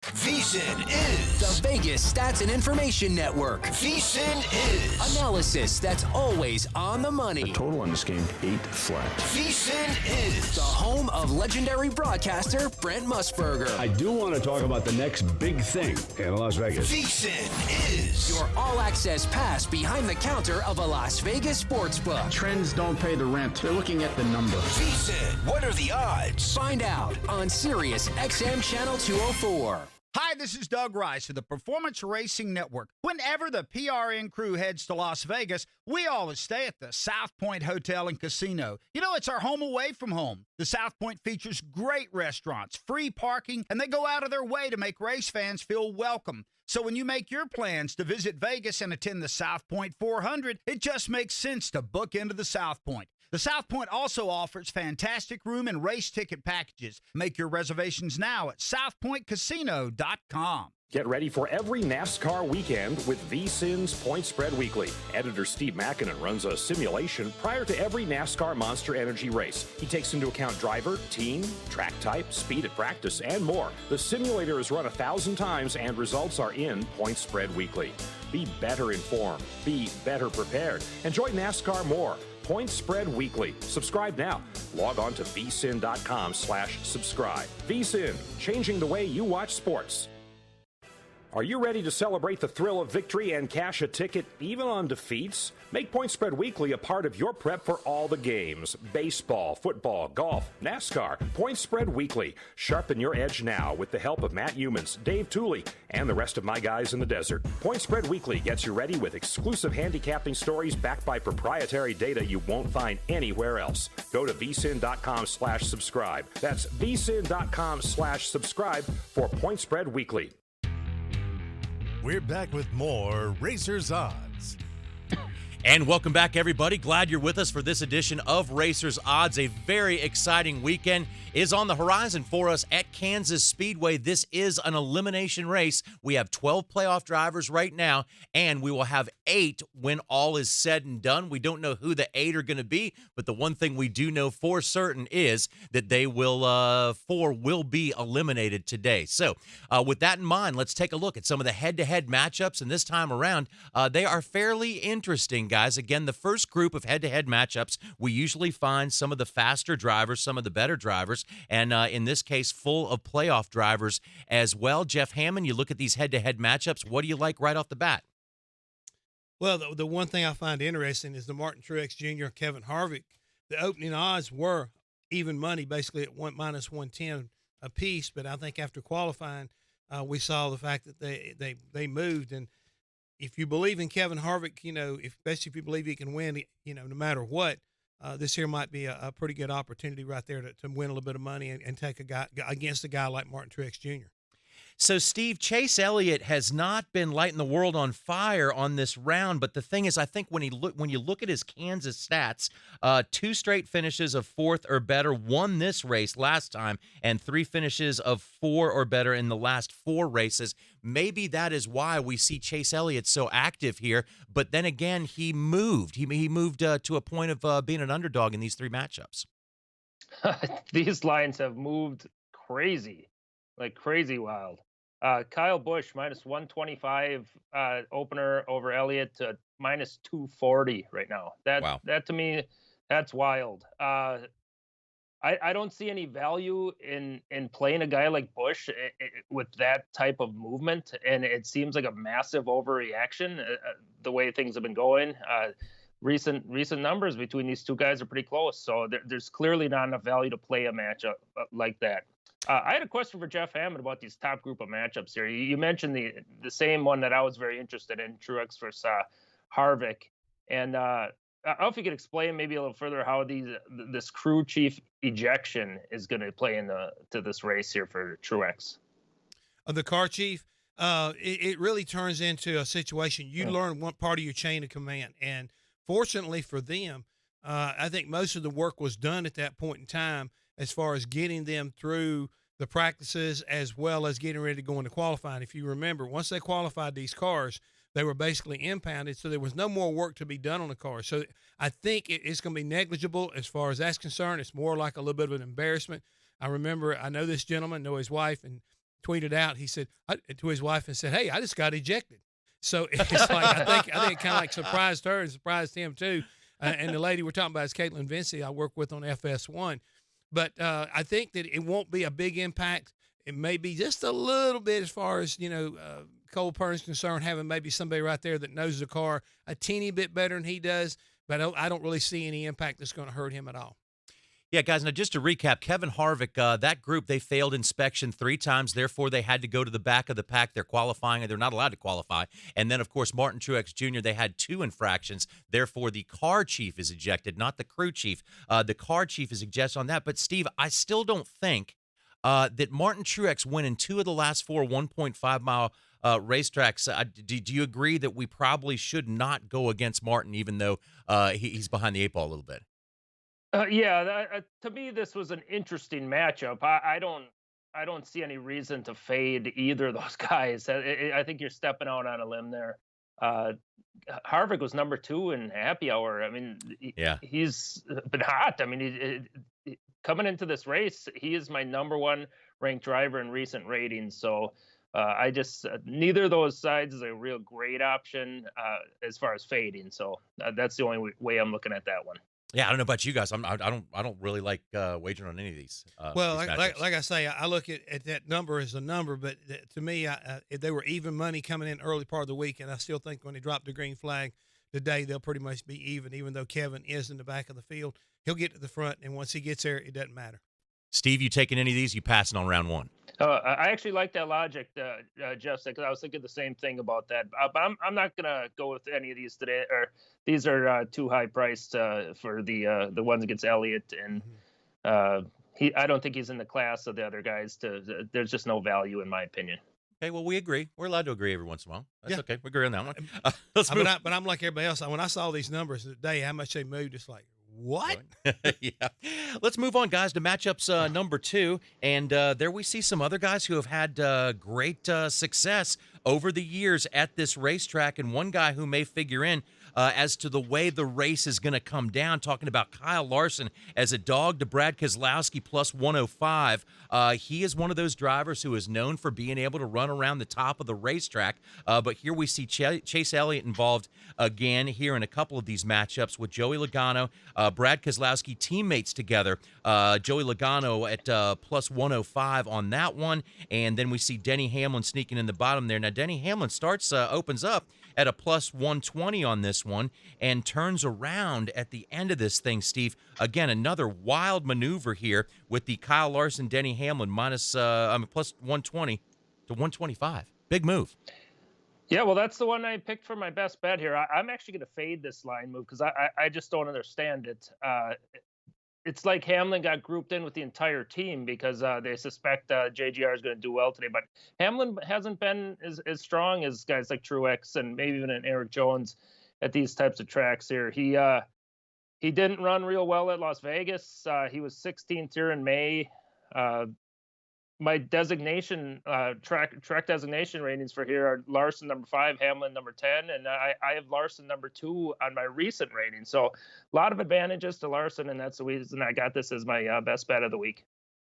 VSiN is the Vegas Stats and Information Network. VSiN is analysis that's always on the money. The total on this game, 8 flat. VSiN is the home of legendary broadcaster Brent Musburger. I do want to talk about the next big thing in Las Vegas. VSiN is your all-access pass behind the counter of a Las Vegas sportsbook. Trends don't pay the rent. They're looking at the number. VSiN, what are the odds? Find out on Sirius XM Channel 204. Hi, this is Doug Rice of the Performance Racing Network. Whenever the PRN crew heads to Las Vegas, we always stay at the South Point Hotel and Casino. You know, it's our home away from home. The South Point features great restaurants, free parking, and they go out of their way to make race fans feel welcome. So when you make your plans to visit Vegas and attend the South Point 400, it just makes sense to book into the South Point. The South Point also offers fantastic room and race ticket packages. Make your reservations now at southpointcasino.com. Get ready for every NASCAR weekend with VSiN's Point Spread Weekly. Editor Steve Makinen runs a simulation prior to every NASCAR Monster Energy race. He takes into account driver, team, track type, speed at practice, and more. The simulator is run 1,000 times and results are in Point Spread Weekly. Be better informed. Be better prepared. Enjoy NASCAR more. Point Spread Weekly. Subscribe now. Log on to vsin.com/subscribe. VSiN, changing the way you watch sports. Are you ready to celebrate the thrill of victory and cash a ticket even on defeats? Make Point Spread Weekly a part of your prep for all the games. Baseball, football, golf, NASCAR. Point Spread Weekly. Sharpen your edge now with the help of Matt Humans, Dave Tooley, and the rest of my guys in the desert. Point Spread Weekly gets you ready with exclusive handicapping stories backed by proprietary data you won't find anywhere else. Go to vsin.com/subscribe. That's vsin.com/subscribe for Point Spread Weekly. We're back with more Racers Odds. And welcome back, everybody. Glad you're with us for this edition of Racers Odds. A very exciting weekend is on the horizon for us at Kansas Speedway. This is an elimination race. We have 12 playoff drivers right now, and we will have 8 when all is said and done. We don't know who the 8 are going to be, but the one thing we do know for certain is that they will 4 will be eliminated today. So with that in mind, let's take a look at some of the head-to-head matchups, and this time around, they are fairly interesting, guys. Again, the first group of head-to-head matchups, we usually find some of the faster drivers, some of the better drivers, and in this case, full of playoff drivers as well. Jeff Hammond, you look at these head-to-head matchups. What do you like right off the bat? Well, the one thing I find interesting is the Martin Truex Jr., Kevin Harvick. The opening odds were even money, basically at -110 apiece, but I think after qualifying, we saw the fact that they moved. And if you believe in Kevin Harvick, especially if you believe he can win, no matter what, this here might be a pretty good opportunity right there to win a little bit of money and take a guy against a guy like Martin Truex Jr. So, Steve, Chase Elliott has not been lighting the world on fire on this round, but the thing is, I think when you look at his Kansas stats, 2 straight finishes of 4th or better, won this race last time, and 3 finishes of 4 or better in the last 4 races. Maybe that is why we see Chase Elliott so active here. But then again, he moved. He moved to a point of being an underdog in these 3 matchups. These lines have moved crazy, like crazy wild. Kyle Busch minus 125 opener over Elliott to minus 240 right now. That to me, that's wild. I don't see any value in playing a guy like Busch with that type of movement, and it seems like a massive overreaction the way things have been going. Recent numbers between these two guys are pretty close, so there's clearly not enough value to play a matchup like that. I had a question for Jeff Hammond about these top group of matchups here. You mentioned the same one that I was very interested in, Truex versus Harvick, and I don't know if you could explain maybe a little further how this crew chief ejection is going to play to this race here for Truex. The car chief, it really turns into a situation. You learn one part of your chain of command, and fortunately for them, I think most of the work was done at that point in time as far as getting them through the practices as well as getting ready to go into qualifying. If you remember, once they qualified these cars, they were basically impounded, so there was no more work to be done on the car. So I think it's going to be negligible as far as that's concerned. It's more like a little bit of an embarrassment. I know this gentleman, know his wife, and tweeted out, he said to his wife and said, "Hey, I just got ejected." So it's like I think it kind of like surprised her and surprised him too. And the lady we're talking about is Caitlin Vincey, I work with on FS1. But I think that it won't be a big impact. It may be just a little bit as far as, Cole Pern's concerned, having maybe somebody right there that knows the car a teeny bit better than he does. But I don't really see any impact that's going to hurt him at all. Yeah, guys, now just to recap, Kevin Harvick, that group, they failed inspection 3 times. Therefore, they had to go to the back of the pack. They're qualifying, and they're not allowed to qualify. And then, of course, Martin Truex Jr., they had 2 infractions. Therefore, the car chief is ejected, not the crew chief. The car chief is ejected on that. But, Steve, I still don't think that Martin Truex winning 2 of the last 4 1.5-mile racetracks. Do you agree that we probably should not go against Martin, even though he's behind the 8 ball a little bit? To me, this was an interesting matchup. I don't see any reason to fade either of those guys. I think you're stepping out on a limb there. Harvick was number 2 in happy hour. I mean, he's been hot. I mean, coming into this race, he is my number 1 ranked driver in recent ratings. So neither of those sides is a real great option as far as fading. So that's the only way I'm looking at that one. Yeah, I don't know about you guys. I don't really like wagering on any of these. Like I say, I look at that number as a number, but to me, if they were even money coming in early part of the week, and I still think when they drop the green flag today, they'll pretty much be even though Kevin is in the back of the field. He'll get to the front, and once he gets there, it doesn't matter. Steve, you taking any of these? You passing on round 1? I actually like that logic, Jeff said, because I was thinking the same thing about that. But I'm not gonna go with any of these today. Or these are too high priced for the ones against Elliott, and I don't think he's in the class of the other guys. There's just no value in my opinion. Okay, well, we agree. We're allowed to agree every once in a while. That's okay. We agree on that one. But I'm like everybody else. When I saw these numbers today, how much they moved, it's like, what? Yeah. Let's move on, guys, to matchups number 2. And there we see some other guys who have had great success over the years at this racetrack. And one guy who may figure in as to the way the race is going to come down, talking about Kyle Larson as a dog to Brad Keselowski plus 105. He is one of those drivers who is known for being able to run around the top of the racetrack. But here we see Chase Elliott involved again here in a couple of these matchups with Joey Logano, Brad Keselowski teammates together. Joey Logano at plus 105 on that one. And then we see Denny Hamlin sneaking in the bottom there. Now, Denny Hamlin opens up at a plus 120 on this one and turns around at the end of this thing, Steve. Again, another wild maneuver here with the Kyle Larson, Denny Hamlin plus 120 to 125. Big move. Yeah, well, that's the one I picked for my best bet here. I'm actually going to fade this line move because I just don't understand it. it's like Hamlin got grouped in with the entire team because they suspect JGR is going to do well today. But Hamlin hasn't been as strong as guys like Truex and maybe even an Eric Jones at these types of tracks here. He didn't run real well at Las Vegas. He was 16th here in May. My designation track designation ratings for here are Larson number 5, Hamlin number 10, and I have Larson number 2 on my recent rating. So a lot of advantages to Larson, and that's the reason I got this as my best bet of the week.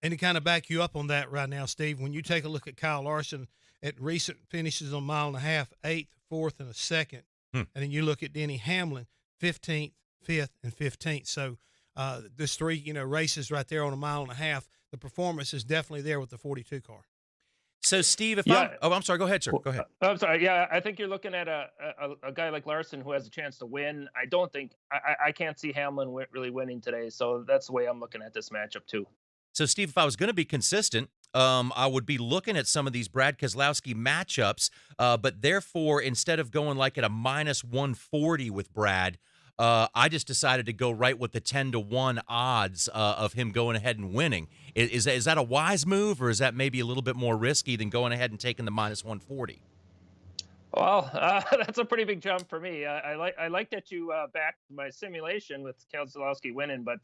And to kind of back you up on that right now, Steve, when you take a look at Kyle Larson at recent finishes on 1.5 miles, 8th, 4th, and a 2nd, and then you look at Denny Hamlin, 15th, 5th, and 15th. So there's 3 races right there on 1.5 miles. The performance is definitely there with the 42 car. So, Steve, I'm sorry. Go ahead, sir. Go ahead. I'm sorry. Yeah, I think you're looking at a guy like Larson who has a chance to win. I can't see Hamlin really winning today. So that's the way I'm looking at this matchup too. So, Steve, if I was going to be consistent, I would be looking at some of these Brad Keselowski matchups, but therefore, instead of going like at a -140 with Brad, I just decided to go right with the 10-1 odds of him going ahead and winning. Is that a wise move, or is that maybe a little bit more risky than going ahead and taking the -140? Well, that's a pretty big jump for me. I like that you backed my simulation with Keselowski winning, but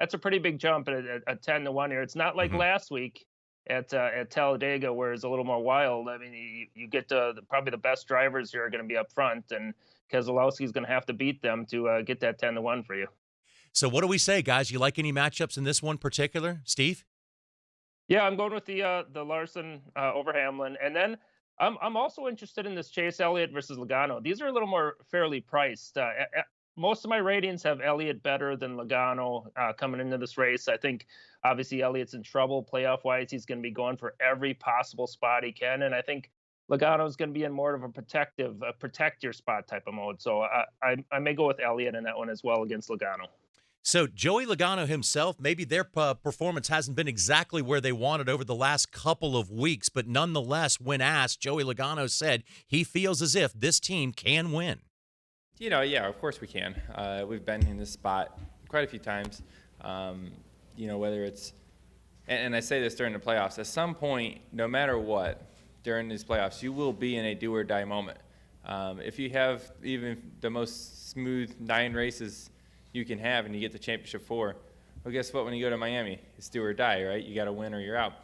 that's a pretty big jump at a 10-1 here. It's not like last week at Talladega, where it's a little more wild. I mean, you get to probably the best drivers here are going to be up front, and Keselowski's going to have to beat them to get that 10-1 for you. So what do we say, guys? You like any matchups in this one particular, Steve? Yeah, I'm going with the Larson over Hamlin, and then I'm also interested in this Chase Elliott versus Logano. These are a little more fairly priced. Most of my ratings have Elliott better than Logano coming into this race. I think obviously Elliott's in trouble playoff-wise. He's going to be going for every possible spot he can, and I think Logano's going to be in more of a protect your spot type of mode. So I may go with Elliott in that one as well against Logano. So Joey Logano himself, maybe their performance hasn't been exactly where they wanted over the last couple of weeks, but nonetheless, when asked, Joey Logano said he feels as if this team can win. Yeah, of course we can. We've been in this spot quite a few times. Whether it's, and I say this during the playoffs, at some point, no matter what, during these playoffs, you will be in a do-or-die moment. If you have even the most smooth 9 races you can have and you get the championship 4, well, guess what? When you go to Miami, it's do or die, right? You got to win or you're out.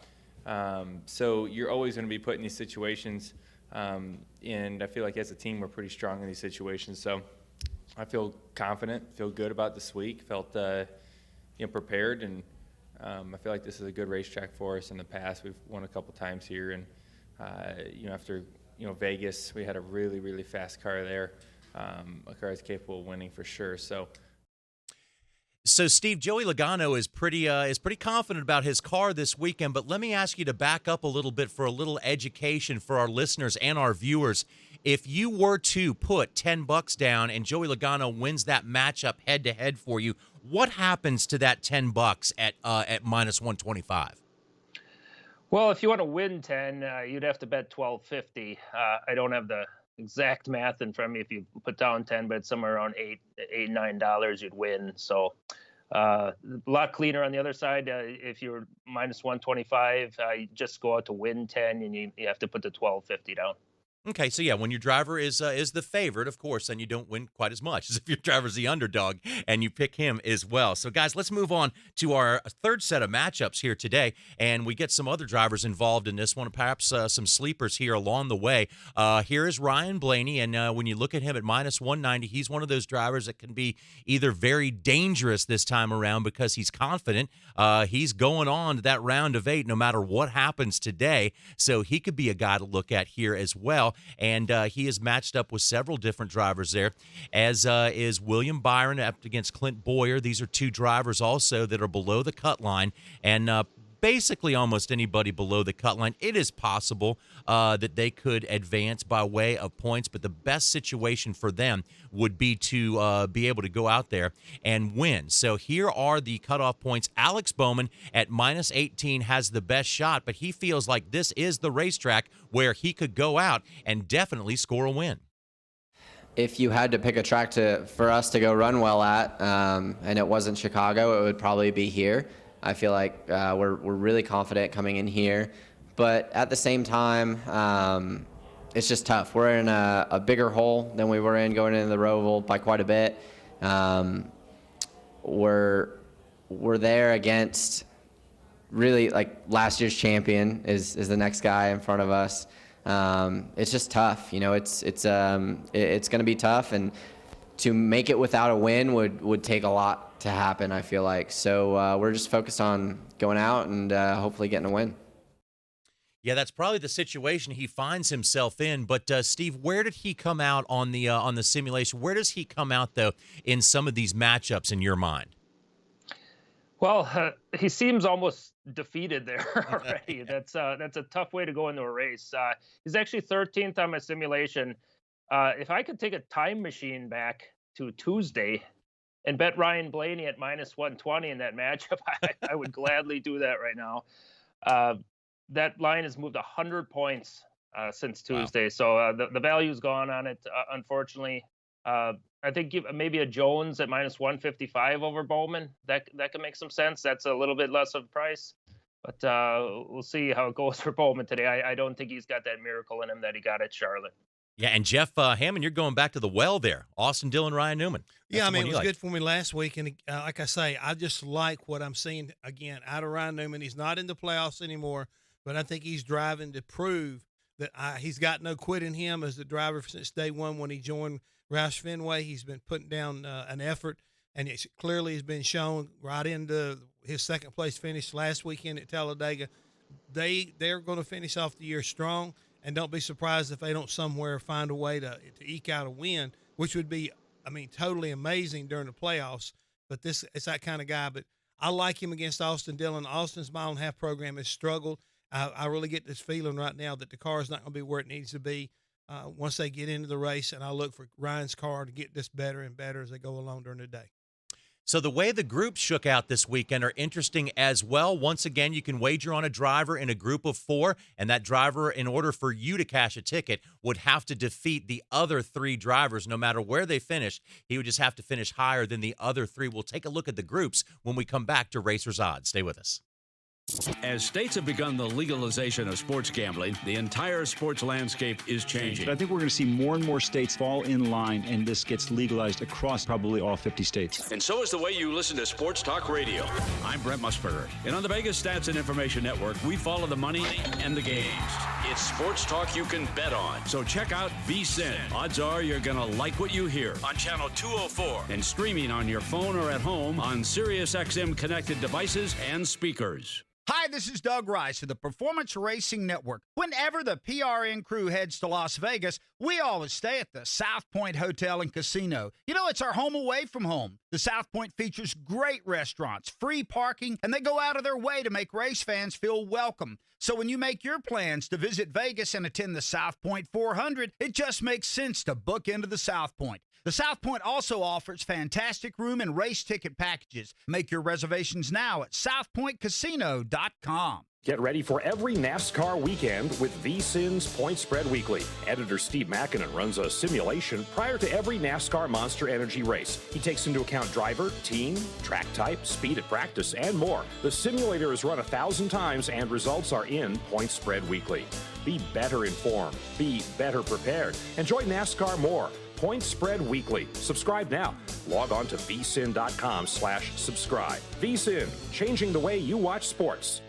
So you're always going to be put in these situations, and I feel like as a team we're pretty strong in these situations. So I feel confident, feel good about this week, felt prepared, and I feel like this is a good racetrack for us. In the past, we've won a couple times here, and after Vegas, we had a really, really fast car there. A car is capable of winning for sure. So, Steve, Joey Logano is pretty confident about his car this weekend, but let me ask you to back up a little bit for a little education for our listeners and our viewers. If you were to put $10 down and Joey Logano wins that matchup head-to-head for you, what happens to that $10 at -125? Well, if you want to win 10, you'd have to bet $12.50. I don't have the exact math in front of me. If you put down 10, but it's somewhere around $9 you'd win. So a lot cleaner on the other side. If you're -125, you just go out to win 10, and you have to put the $12.50 down. Okay, so yeah, when your driver is the favorite, of course, then you don't win quite as much as if your driver's the underdog and you pick him as well. So, guys, let's move on to our third set of matchups here today, and we get some other drivers involved in this one, perhaps some sleepers here along the way. Here is Ryan Blaney, and when you look at him at -190, he's one of those drivers that can be either very dangerous this time around because he's confident. He's going on to that round of 8 no matter what happens today, so he could be a guy to look at here as well. And he is matched up with several different drivers there, as is William Byron up against Clint Boyer. These are 2 drivers also that are below the cut line, and basically almost anybody below the cut line, it is possible that they could advance by way of points, but the best situation for them would be to be able to go out there and win. So here are the cutoff points. Alex Bowman at -18 has the best shot, but he feels like this is the racetrack where he could go out and definitely score a win. if you had to pick a track for us to go run well at, and it wasn't Chicago, it would probably be here. I feel like we're really confident coming in here, but at the same time, it's just tough. We're in a bigger hole than we were in going into the Roval by quite a bit. We're there against really like last year's champion is the next guy in front of us. It's just tough, it's going to be tough, and to make it without a win would take a lot to happen, I feel like. So we're just focused on going out and hopefully getting a win. Yeah, that's probably the situation he finds himself in. But Steve, where did he come out on the simulation? Where does he come out though in some of these matchups in your mind? Well, he seems almost defeated there already. That's a tough way to go into a race. He's actually 13th on my simulation. If I could take a time machine back to Tuesday and bet Ryan Blaney at -120 in that matchup, I would gladly do that right now. That line has moved 100 points since Tuesday, wow. So the value's gone on it, unfortunately. I think maybe a Jones at -155 over Bowman. That could make some sense. That's a little bit less of a price, but we'll see how it goes for Bowman today. I don't think he's got that miracle in him that he got at Charlotte. Yeah, and Jeff Hammond, you're going back to the well there. Austin Dillon, Ryan Newman. Yeah, I mean, it was good for me last week, and like I say, I just like what I'm seeing again out of Ryan Newman. He's not in the playoffs anymore, but I think he's driving to prove that he's got no quit in him as the driver since day one when he joined Roush Fenway. He's been putting down an effort, and it clearly has been shown right into his second place finish last weekend at Talladega. They're going to finish off the year strong, and don't be surprised if they don't somewhere find a way to eke out a win, which would be, I mean, totally amazing during the playoffs. But it's that kind of guy. But I like him against Austin Dillon. Austin's mile-and-a-half program has struggled. I really get this feeling right now that the car is not going to be where it needs to be once they get into the race, and I look for Ryan's car to get this better and better as they go along during the day. So the way the groups shook out this weekend are interesting as well. Once again, you can wager on a driver in a group of 4, and that driver, in order for you to cash a ticket, would have to defeat the other 3 drivers no matter where they finish. He would just have to finish higher than the other 3. We'll take a look at the groups when we come back to Racers Odds. Stay with us. As states have begun the legalization of sports gambling, the entire sports landscape is changing. I think we're going to see more and more states fall in line, and this gets legalized across probably all 50 states. And so is the way you listen to Sports Talk Radio. I'm Brent Musburger, and on the Vegas Stats and Information Network, we follow the money and the games. It's sports talk you can bet on. So check out VSiN. Odds are you're going to like what you hear on Channel 204 and streaming on your phone or at home on SiriusXM connected devices and speakers. Hi, this is Doug Rice of the Performance Racing Network. Whenever the PRN crew heads to Las Vegas, we always stay at the South Point Hotel and Casino. It's our home away from home. The South Point features great restaurants, free parking, and they go out of their way to make race fans feel welcome. So when you make your plans to visit Vegas and attend the South Point 400, it just makes sense to book into the South Point. The South Point also offers fantastic room and race ticket packages. Make your reservations now at southpointcasino.com. Get ready for every NASCAR weekend with VSiN's Point Spread Weekly. Editor Steve Makinen runs a simulation prior to every NASCAR Monster Energy race. He takes into account driver, team, track type, speed at practice, and more. The simulator is run 1,000 times and results are in Point Spread Weekly. Be better informed. Be better prepared. Enjoy NASCAR more. Point Spread Weekly. Subscribe now. Log on to vsin.com/subscribe. VSiN, changing the way you watch sports.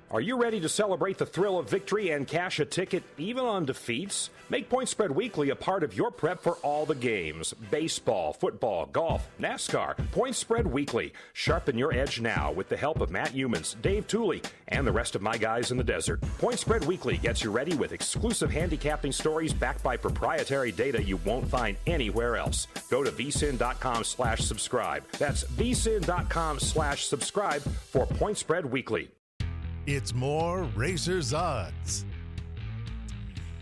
Are you ready to celebrate the thrill of victory and cash a ticket even on defeats? Make Point Spread Weekly a part of your prep for all the games. Baseball, football, golf, NASCAR. Point Spread Weekly. Sharpen your edge now with the help of Matt Humans, Dave Tooley, and the rest of my guys in the desert. Point Spread Weekly gets you ready with exclusive handicapping stories backed by proprietary data you won't find anywhere else. Go to vsin.com/subscribe. That's vsin.com/subscribe for Point Spread Weekly. It's more Racers Odds.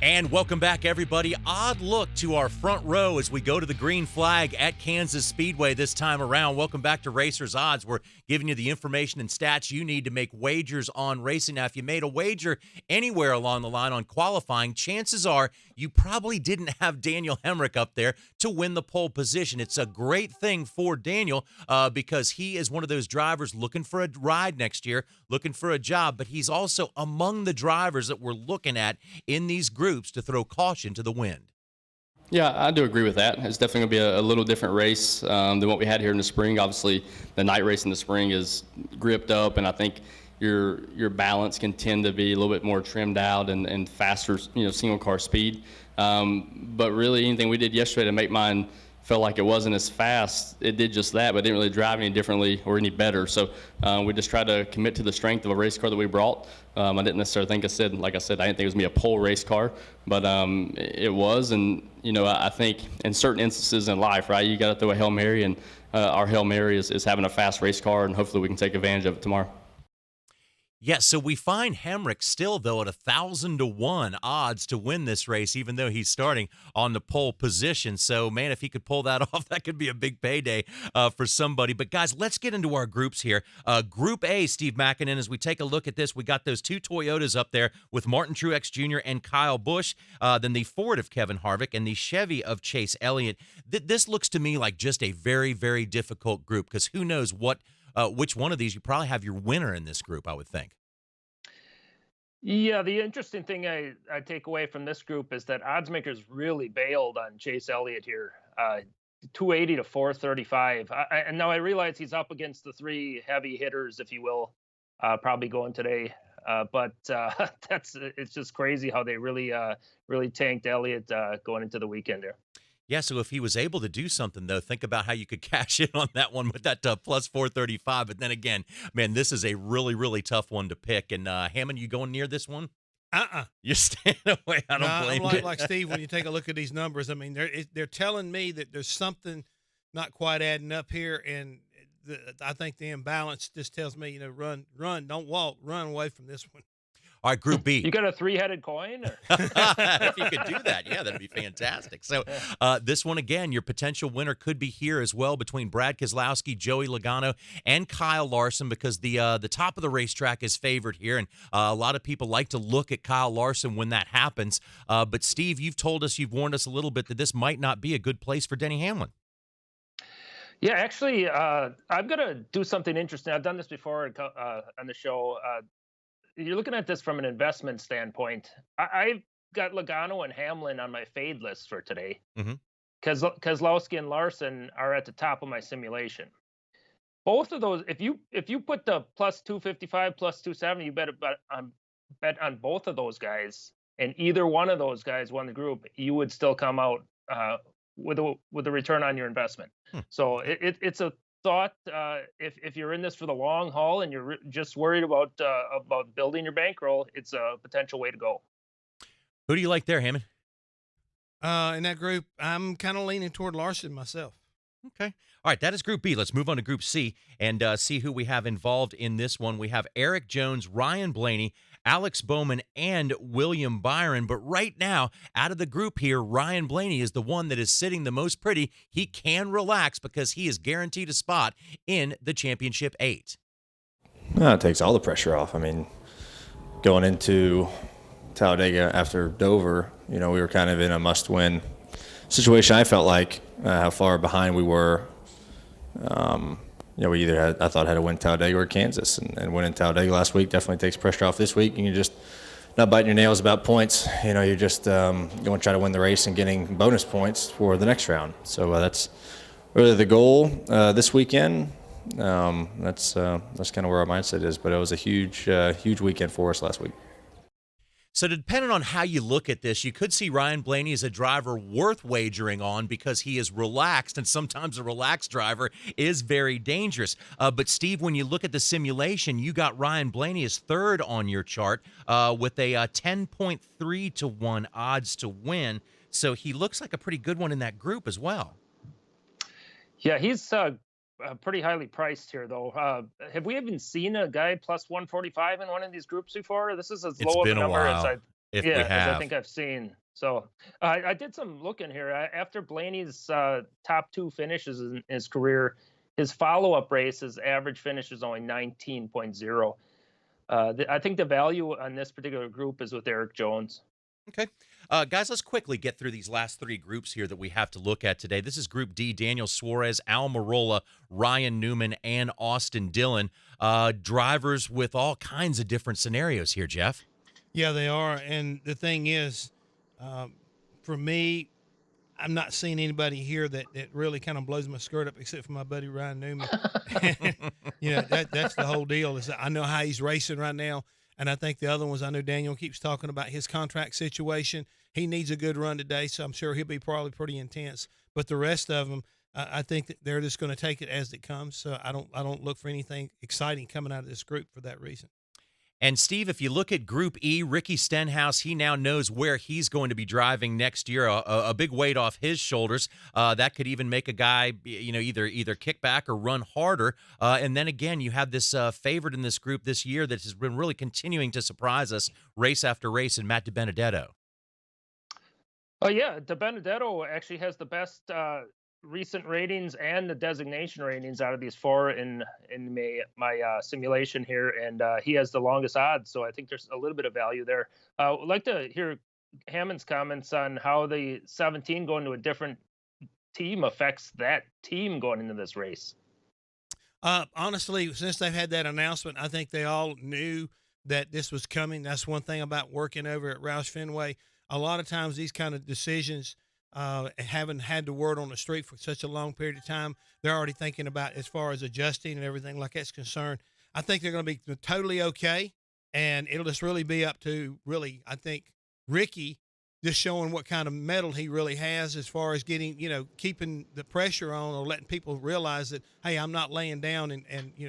And welcome back, everybody. Odd look to our front row as we go to the green flag at Kansas Speedway this time around. Welcome back to Racers Odds. We're giving you the information and stats you need to make wagers on racing. Now, if you made a wager anywhere along the line on qualifying, chances are you probably didn't have Daniel Hemrick up there to win the pole position. It's a great thing for Daniel because he is one of those drivers looking for a ride next year, looking for a job, but he's also among the drivers that we're looking at in these groups to throw caution to the wind. Yeah, I do agree with that. It's definitely going to be a little different race than what we had here in the spring. Obviously, the night race in the spring is gripped up, and I think your balance can tend to be a little bit more trimmed out and faster, single car speed. But really, anything we did yesterday to make mine felt like it wasn't as fast, it did just that, but it didn't really drive any differently or any better. So we just tried to commit to the strength of a race car that we brought. I didn't necessarily think I didn't think it was going to be a pole race car, but it was. And, I think in certain instances in life, right, you got to throw a Hail Mary, and our Hail Mary is having a fast race car, and hopefully we can take advantage of it tomorrow. Yes, so we find Hemrick still, though, at 1,000-1 odds to win this race, even though he's starting on the pole position. So, man, if he could pull that off, that could be a big payday for somebody. But, guys, let's get into our groups here. Group A, Steve Makinen, as we take a look at this, we got those two Toyotas up there with Martin Truex Jr. and Kyle Busch, then the Ford of Kevin Harvick and the Chevy of Chase Elliott. This looks to me like just a very, very difficult group because who knows which one of these you probably have your winner in this group, I would think. Yeah, the interesting thing I take away from this group is that odds makers really bailed on Chase Elliott here, 280 to 435. And now I realize he's up against the three heavy hitters, if you will, probably going today. But it's just crazy how they really tanked Elliott going into the weekend there. Yeah, so if he was able to do something, though, think about how you could cash in on that one with that plus 435. But then again, man, this is a really, really tough one to pick. And Hammond, you going near this one? You're staying away. I don't blame you. Like Steve, when you take a look at these numbers, I mean, they're telling me that there's something not quite adding up here. And I think the imbalance just tells me, run, don't walk, run away from this one. All right, Group B. You got a three-headed coin? Or? If you could do that, yeah, that'd be fantastic. So this one, again, your potential winner could be here as well between Brad Keselowski, Joey Logano, and Kyle Larson because the top of the racetrack is favored here, and a lot of people like to look at Kyle Larson when that happens. But, Steve, you've warned us a little bit that this might not be a good place for Denny Hamlin. Yeah, actually, I'm going to do something interesting. I've done this before on the show. You're looking at this from an investment standpoint. I've got Logano and Hamlin on my fade list for today. Keselowski and Larson are at the top of my simulation. Both of those, if you put the plus 255, plus 270, you bet on both of those guys, and either one of those guys won the group, you would still come out with a return on your investment. So it's a thought if you're in this for the long haul and you're just worried about building your bankroll, it's a potential way to go. Who do you like there, Hammond? In that group, I'm kind of leaning toward Larson myself. Okay. All right, that is Group B. Let's move on to Group C and see who we have involved in this one. We have Eric Jones, Ryan Blaney, Alex Bowman, and William Byron. But right now, out of the group here, Ryan Blaney is the one that is sitting the most pretty. He can relax because he is guaranteed a spot in the Championship 8. No, it takes all the pressure off. I mean, going into Talladega after Dover, we were kind of in a must-win situation. I felt like how far behind we were. We either had to win Talladega or Kansas, and winning Talladega last week definitely takes pressure off this week. And you're just not biting your nails about points. You're just going to try to win the race and getting bonus points for the next round. So that's really the goal this weekend. That's kind of where our mindset is. But it was a huge weekend for us last week. So depending on how you look at this, you could see Ryan Blaney as a driver worth wagering on because he is relaxed, and sometimes a relaxed driver is very dangerous. But, Steve, when you look at the simulation, you got Ryan Blaney as third on your chart with a 10.3 to 1 odds to win. So he looks like a pretty good one in that group as well. Yeah, he's pretty highly priced here, though. Have we even seen a guy plus 145 in one of these groups before? This is as low of a number as if we have. I think I've seen. So I did some looking here. After Blaney's top 2 finishes in his career, his follow-up race, his average finish is only 19.0. I think the value on this particular group is with Eric Jones. Okay. Guys, let's quickly get through these last 3 groups here that we have to look at today. This is Group D: Daniel Suarez, Al Mirola, Ryan Newman, and Austin Dillon. Drivers with all kinds of different scenarios here, Jeff. Yeah, they are. And the thing is, for me, I'm not seeing anybody here that really kind of blows my skirt up, except for my buddy Ryan Newman. That's the whole deal. Is that I know how he's racing right now, and I think the other ones, I know Daniel keeps talking about his contract situation. He needs a good run today, so I'm sure he'll be probably pretty intense. But the rest of them, I think that they're just going to take it as it comes. So I don't look for anything exciting coming out of this group for that reason. And, Steve, if you look at Group E, Ricky Stenhouse, he now knows where he's going to be driving next year, a big weight off his shoulders. That could even make a guy, either kick back or run harder. And then, again, you have this favorite in this group this year that has been really continuing to surprise us race after race, in Matt DiBenedetto. Oh, yeah. DiBenedetto actually has the best recent ratings and the designation ratings out of these 4 in my simulation here, and he has the longest odds, so I think there's a little bit of value there. I'd like to hear Hammond's comments on how the 17 going to a different team affects that team going into this race. Honestly, since they've had that announcement, I think they all knew that this was coming. That's one thing about working over at Roush Fenway. A lot of times these kind of decisions, haven't had the word on the street for such a long period of time, they're already thinking about as far as adjusting and everything like that's concerned. I think they're going to be totally okay, and it'll just really be up to I think Ricky just showing what kind of mettle he really has as far as getting, keeping the pressure on or letting people realize that, hey, I'm not laying down and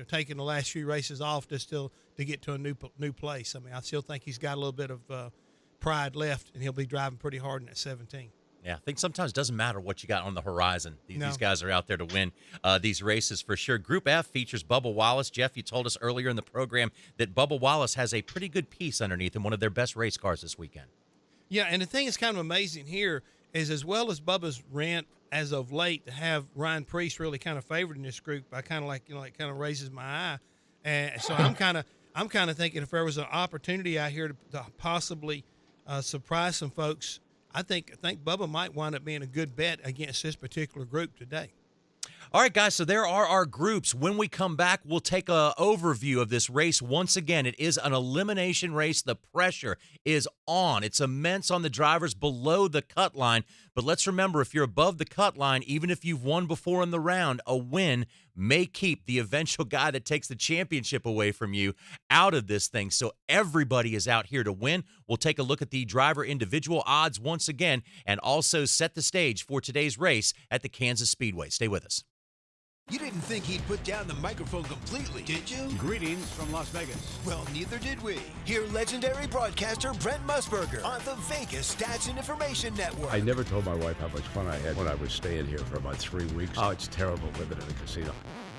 taking the last few races off just to get to a new place. I mean, I still think he's got a little bit of pride left, and he'll be driving pretty hard in that 17. Yeah, I think sometimes it doesn't matter what you got on the horizon. These guys are out there to win these races for sure. Group F features Bubba Wallace. Jeff, you told us earlier in the program that Bubba Wallace has a pretty good piece underneath him, one of their best race cars this weekend. Yeah, and the thing that's kind of amazing here is, as well as Bubba's rant as of late, to have Ryan Preece really kind of favored in this group, I kind of it kind of raises my eye. And so I'm kind of thinking if there was an opportunity out here to possibly surprise some folks, I think Bubba might wind up being a good bet against this particular group today. All right, guys, so there are our groups. When we come back, we'll take an overview of this race. Once again, it is an elimination race. The pressure is on. It's immense on the drivers below the cut line. But let's remember, if you're above the cut line, even if you've won before in the round, a win may keep the eventual guy that takes the championship away from you out of this thing. So everybody is out here to win. We'll take a look at the driver individual odds once again and also set the stage for today's race at the Kansas Speedway. Stay with us. You didn't think he'd put down the microphone completely, did you? Greetings from Las Vegas. Well, neither did we. Hear legendary broadcaster Brent Musburger on the Vegas Stats and Information Network. I never told my wife how much fun I had when I was staying here for about 3 weeks. Oh, it's terrible living in a casino.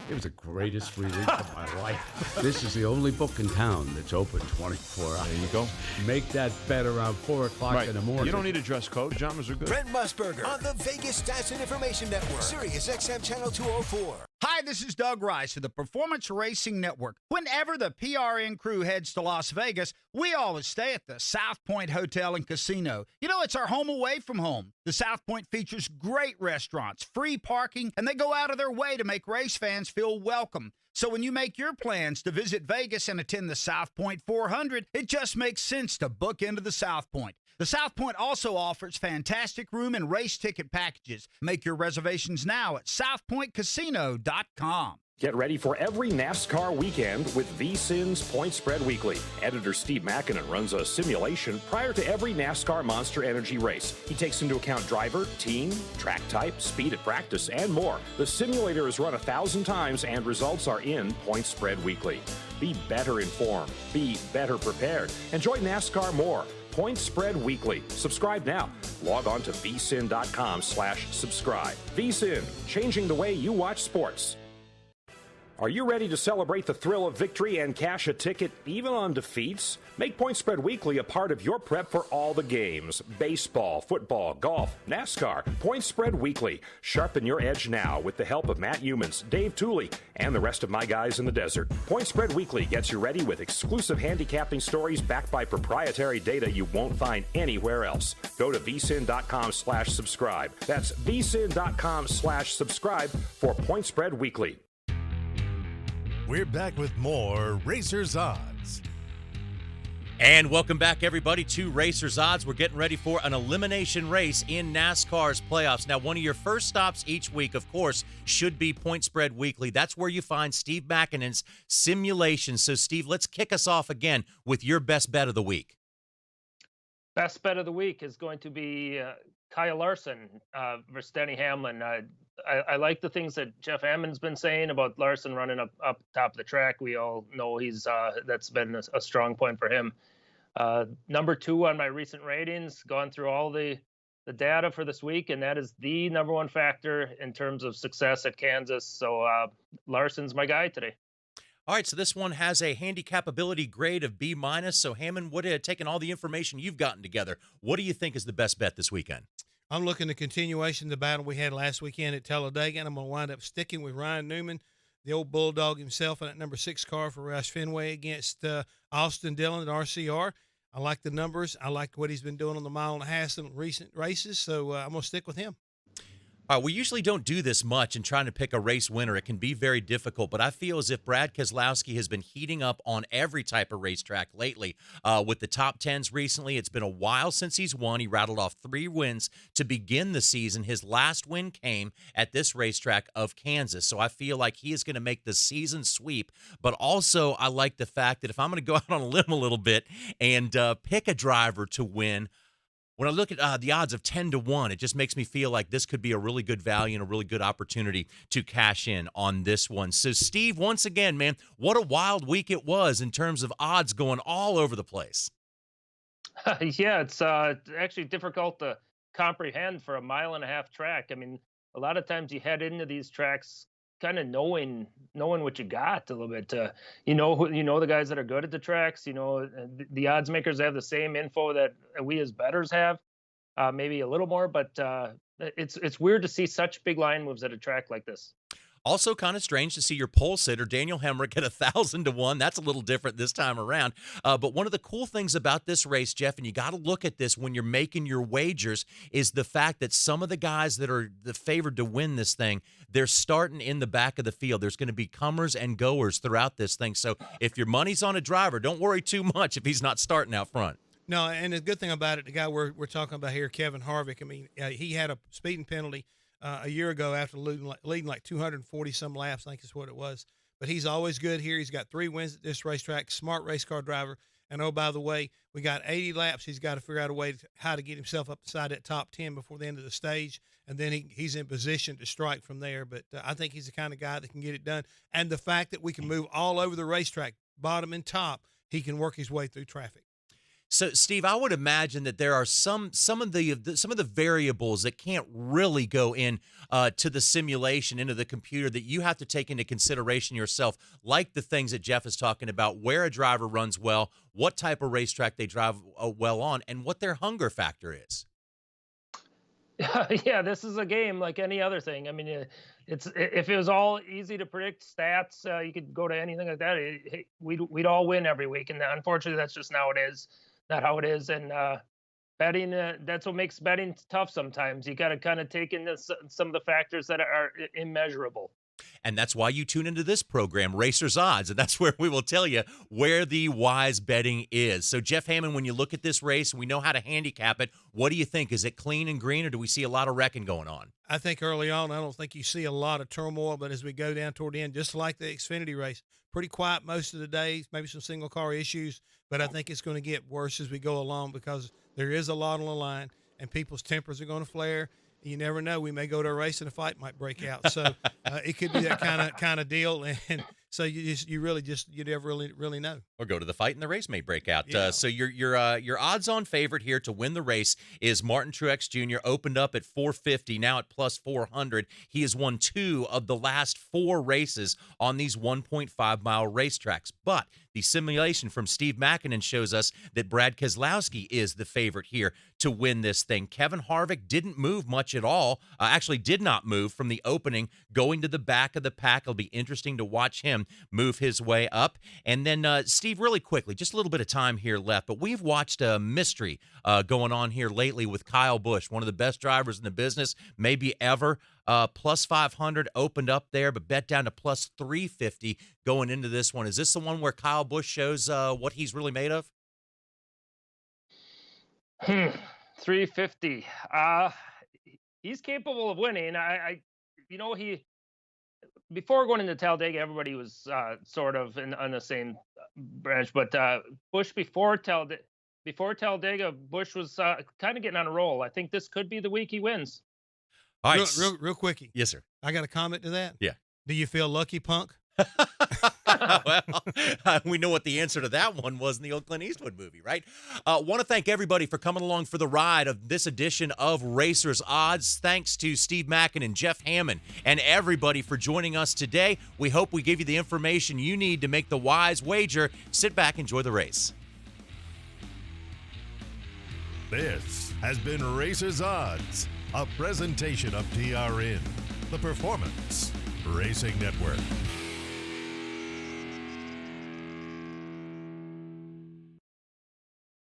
It was the greatest 3 weeks of my life. This is the only book in town that's open 24 hours. There you go. Make that bet around 4 o'clock in the morning. You don't need a dress code. Pajamas are good. Brent Musburger on the Vegas Stats and Information Network. Sirius XM Channel 204. Hi, this is Doug Rice of the Performance Racing Network. Whenever the PRN crew heads to Las Vegas, we always stay at the South Point Hotel and Casino. You know, it's our home away from home. The South Point features great restaurants, free parking, and they go out of their way to make race fans feel welcome. So when you make your plans to visit Vegas and attend the South Point 400, it just makes sense to book into the South Point. The South Point also offers fantastic room and race ticket packages. Make your reservations now at southpointcasino.com. Get ready for every NASCAR weekend with VSiN's Point Spread Weekly. Editor Steve Makinen runs a simulation prior to every NASCAR Monster Energy race. He takes into account driver, team, track type, speed at practice, and more. The simulator is run 1,000 times and results are in Point Spread Weekly. Be better informed. Be better prepared. Enjoy NASCAR more. Point Spread Weekly. Subscribe now. Log on to vsin.com/subscribe. VSiN, changing the way you watch sports. Are you ready to celebrate the thrill of victory and cash a ticket even on defeats? Make Point Spread Weekly a part of your prep for all the games. Baseball, football, golf, NASCAR. Point Spread Weekly. Sharpen your edge now with the help of Matt Humans, Dave Tooley, and the rest of my guys in the desert. Point Spread Weekly gets you ready with exclusive handicapping stories backed by proprietary data you won't find anywhere else. Go to vsin.com/subscribe. That's vsin.com/subscribe for Point Spread Weekly. We're back with more Racers Odds. And welcome back, everybody, to Racers Odds. We're getting ready for an elimination race in NASCAR's playoffs. Now, one of your first stops each week, of course, should be Point Spread Weekly. That's where you find Steve Makinen's simulation. So, Steve, let's kick us off again with your best bet of the week. Best bet of the week is going to be Kyle Larson versus Denny Hamlin. I like the things that Jeff Hammond's been saying about Larson running up top of the track. We all know that's been a strong point for him. Number 2 on my recent ratings, gone through all the data for this week, and that is the number 1 factor in terms of success at Kansas. So Larson's my guy today. All right, so this one has a handicapability grade of B-. So, Hammond, taking all the information you've gotten together, what do you think is the best bet this weekend? I'm looking at continuation of the battle we had last weekend at Talladega, and I'm going to wind up sticking with Ryan Newman, the old Bulldog himself, in that number 6 car for Roush Fenway against Austin Dillon at RCR. I like the numbers. I like what he's been doing on the mile and a half in recent races, so I'm going to stick with him. All right, we usually don't do this much in trying to pick a race winner. It can be very difficult, but I feel as if Brad Keselowski has been heating up on every type of racetrack lately. With the top 10s recently, it's been a while since he's won. He rattled off 3 wins to begin the season. His last win came at this racetrack of Kansas, so I feel like he is going to make the season sweep. But also, I like the fact that if I'm going to go out on a limb a little bit and pick a driver to win, when I look at the odds of 10-1, it just makes me feel like this could be a really good value and a really good opportunity to cash in on this one. So, Steve, once again, man, what a wild week it was in terms of odds going all over the place. Yeah, it's actually difficult to comprehend for a mile and a half track. I mean, a lot of times you head into these tracks kind of knowing what you got a little bit. You know the guys that are good at the tracks. The odds makers have the same info that we as bettors have, maybe a little more. But it's weird to see such big line moves at a track like this. Also kind of strange to see your pole sitter, Daniel Hemrick, at 1,000-1. That's a little different this time around. But one of the cool things about this race, Jeff, and you got to look at this when you're making your wagers, is the fact that some of the guys that are the favored to win this thing, they're starting in the back of the field. There's going to be comers and goers throughout this thing. So if your money's on a driver, don't worry too much if he's not starting out front. No, and the good thing about it, the guy we're talking about here, Kevin Harvick, I mean, he had a speeding penalty a year ago after leading like 240-some laps, I think is what it was. But he's always good here. He's got 3 wins at this racetrack, smart race car driver. And, oh, by the way, we got 80 laps. He's got to figure out a way how to get himself up inside that top 10 before the end of the stage, and then he's in position to strike from there. But I think he's the kind of guy that can get it done. And the fact that we can move all over the racetrack, bottom and top, he can work his way through traffic. So, Steve, I would imagine that there are some of the variables that can't really go in to the simulation, into the computer, that you have to take into consideration yourself, like the things that Jeff is talking about, where a driver runs well, what type of racetrack they drive well on, and what their hunger factor is. Yeah, this is a game like any other thing. I mean, if it was all easy to predict stats, you could go to anything like that. We'd all win every week, and unfortunately, that's just not how it is. And betting, that's what makes betting tough sometimes. You got to kind of take into some of the factors that are immeasurable. And that's why you tune into this program, Racers Odds, and that's where we will tell you where the wise betting is. So, Jeff Hammond, when you look at this race, we know how to handicap it. What do you think? Is it clean and green, or do we see a lot of wrecking going on? I think early on, I don't think you see a lot of turmoil, but as we go down toward the end, just like the Xfinity race, pretty quiet most of the days, maybe some single car issues, but I think it's going to get worse as we go along because there is a lot on the line and people's tempers are going to flare. You never know. We may go to a race and a fight might break out. So it could be that kind of deal. And So you really you never really know. Or go to the Fight and the Race Mate breakout. Yeah. So your odds-on favorite here to win the race is Martin Truex Jr. Opened up at 450, now at plus 400. He has won 2 of the last 4 races on these 1.5-mile racetracks. But the simulation from Steve Makinen shows us that Brad Keselowski is the favorite here to win this thing. Kevin Harvick didn't move much at all. Actually did not move from the opening going to the back of the pack. It'll be interesting to watch him move his way up. And then, Steve, really quickly, just a little bit of time here left, but we've watched a mystery going on here lately with Kyle Busch, one of the best drivers in the business, maybe ever. Plus 500 opened up there, but bet down to plus 350 going into this one. Is this the one where Kyle Busch shows what he's really made of? 350. He's capable of winning. He before going into Talladega, everybody was sort of on the same branch, but Busch before Talladega, Busch was kind of getting on a roll. I think this could be the week he wins. All right, real quickie. Yes, sir. I got a comment to that. Yeah. Do you feel lucky, punk? Well, we know what the answer to that one was in the old Clint Eastwood movie, right? Want to thank everybody for coming along for the ride of this edition of Racers Odds. Thanks to Steve Makinen, Jeff Hammond, and everybody for joining us today. We hope we gave you the information you need to make the wise wager. Sit back, enjoy the race. This has been Racers Odds, a presentation of TRN, the Performance Racing Network.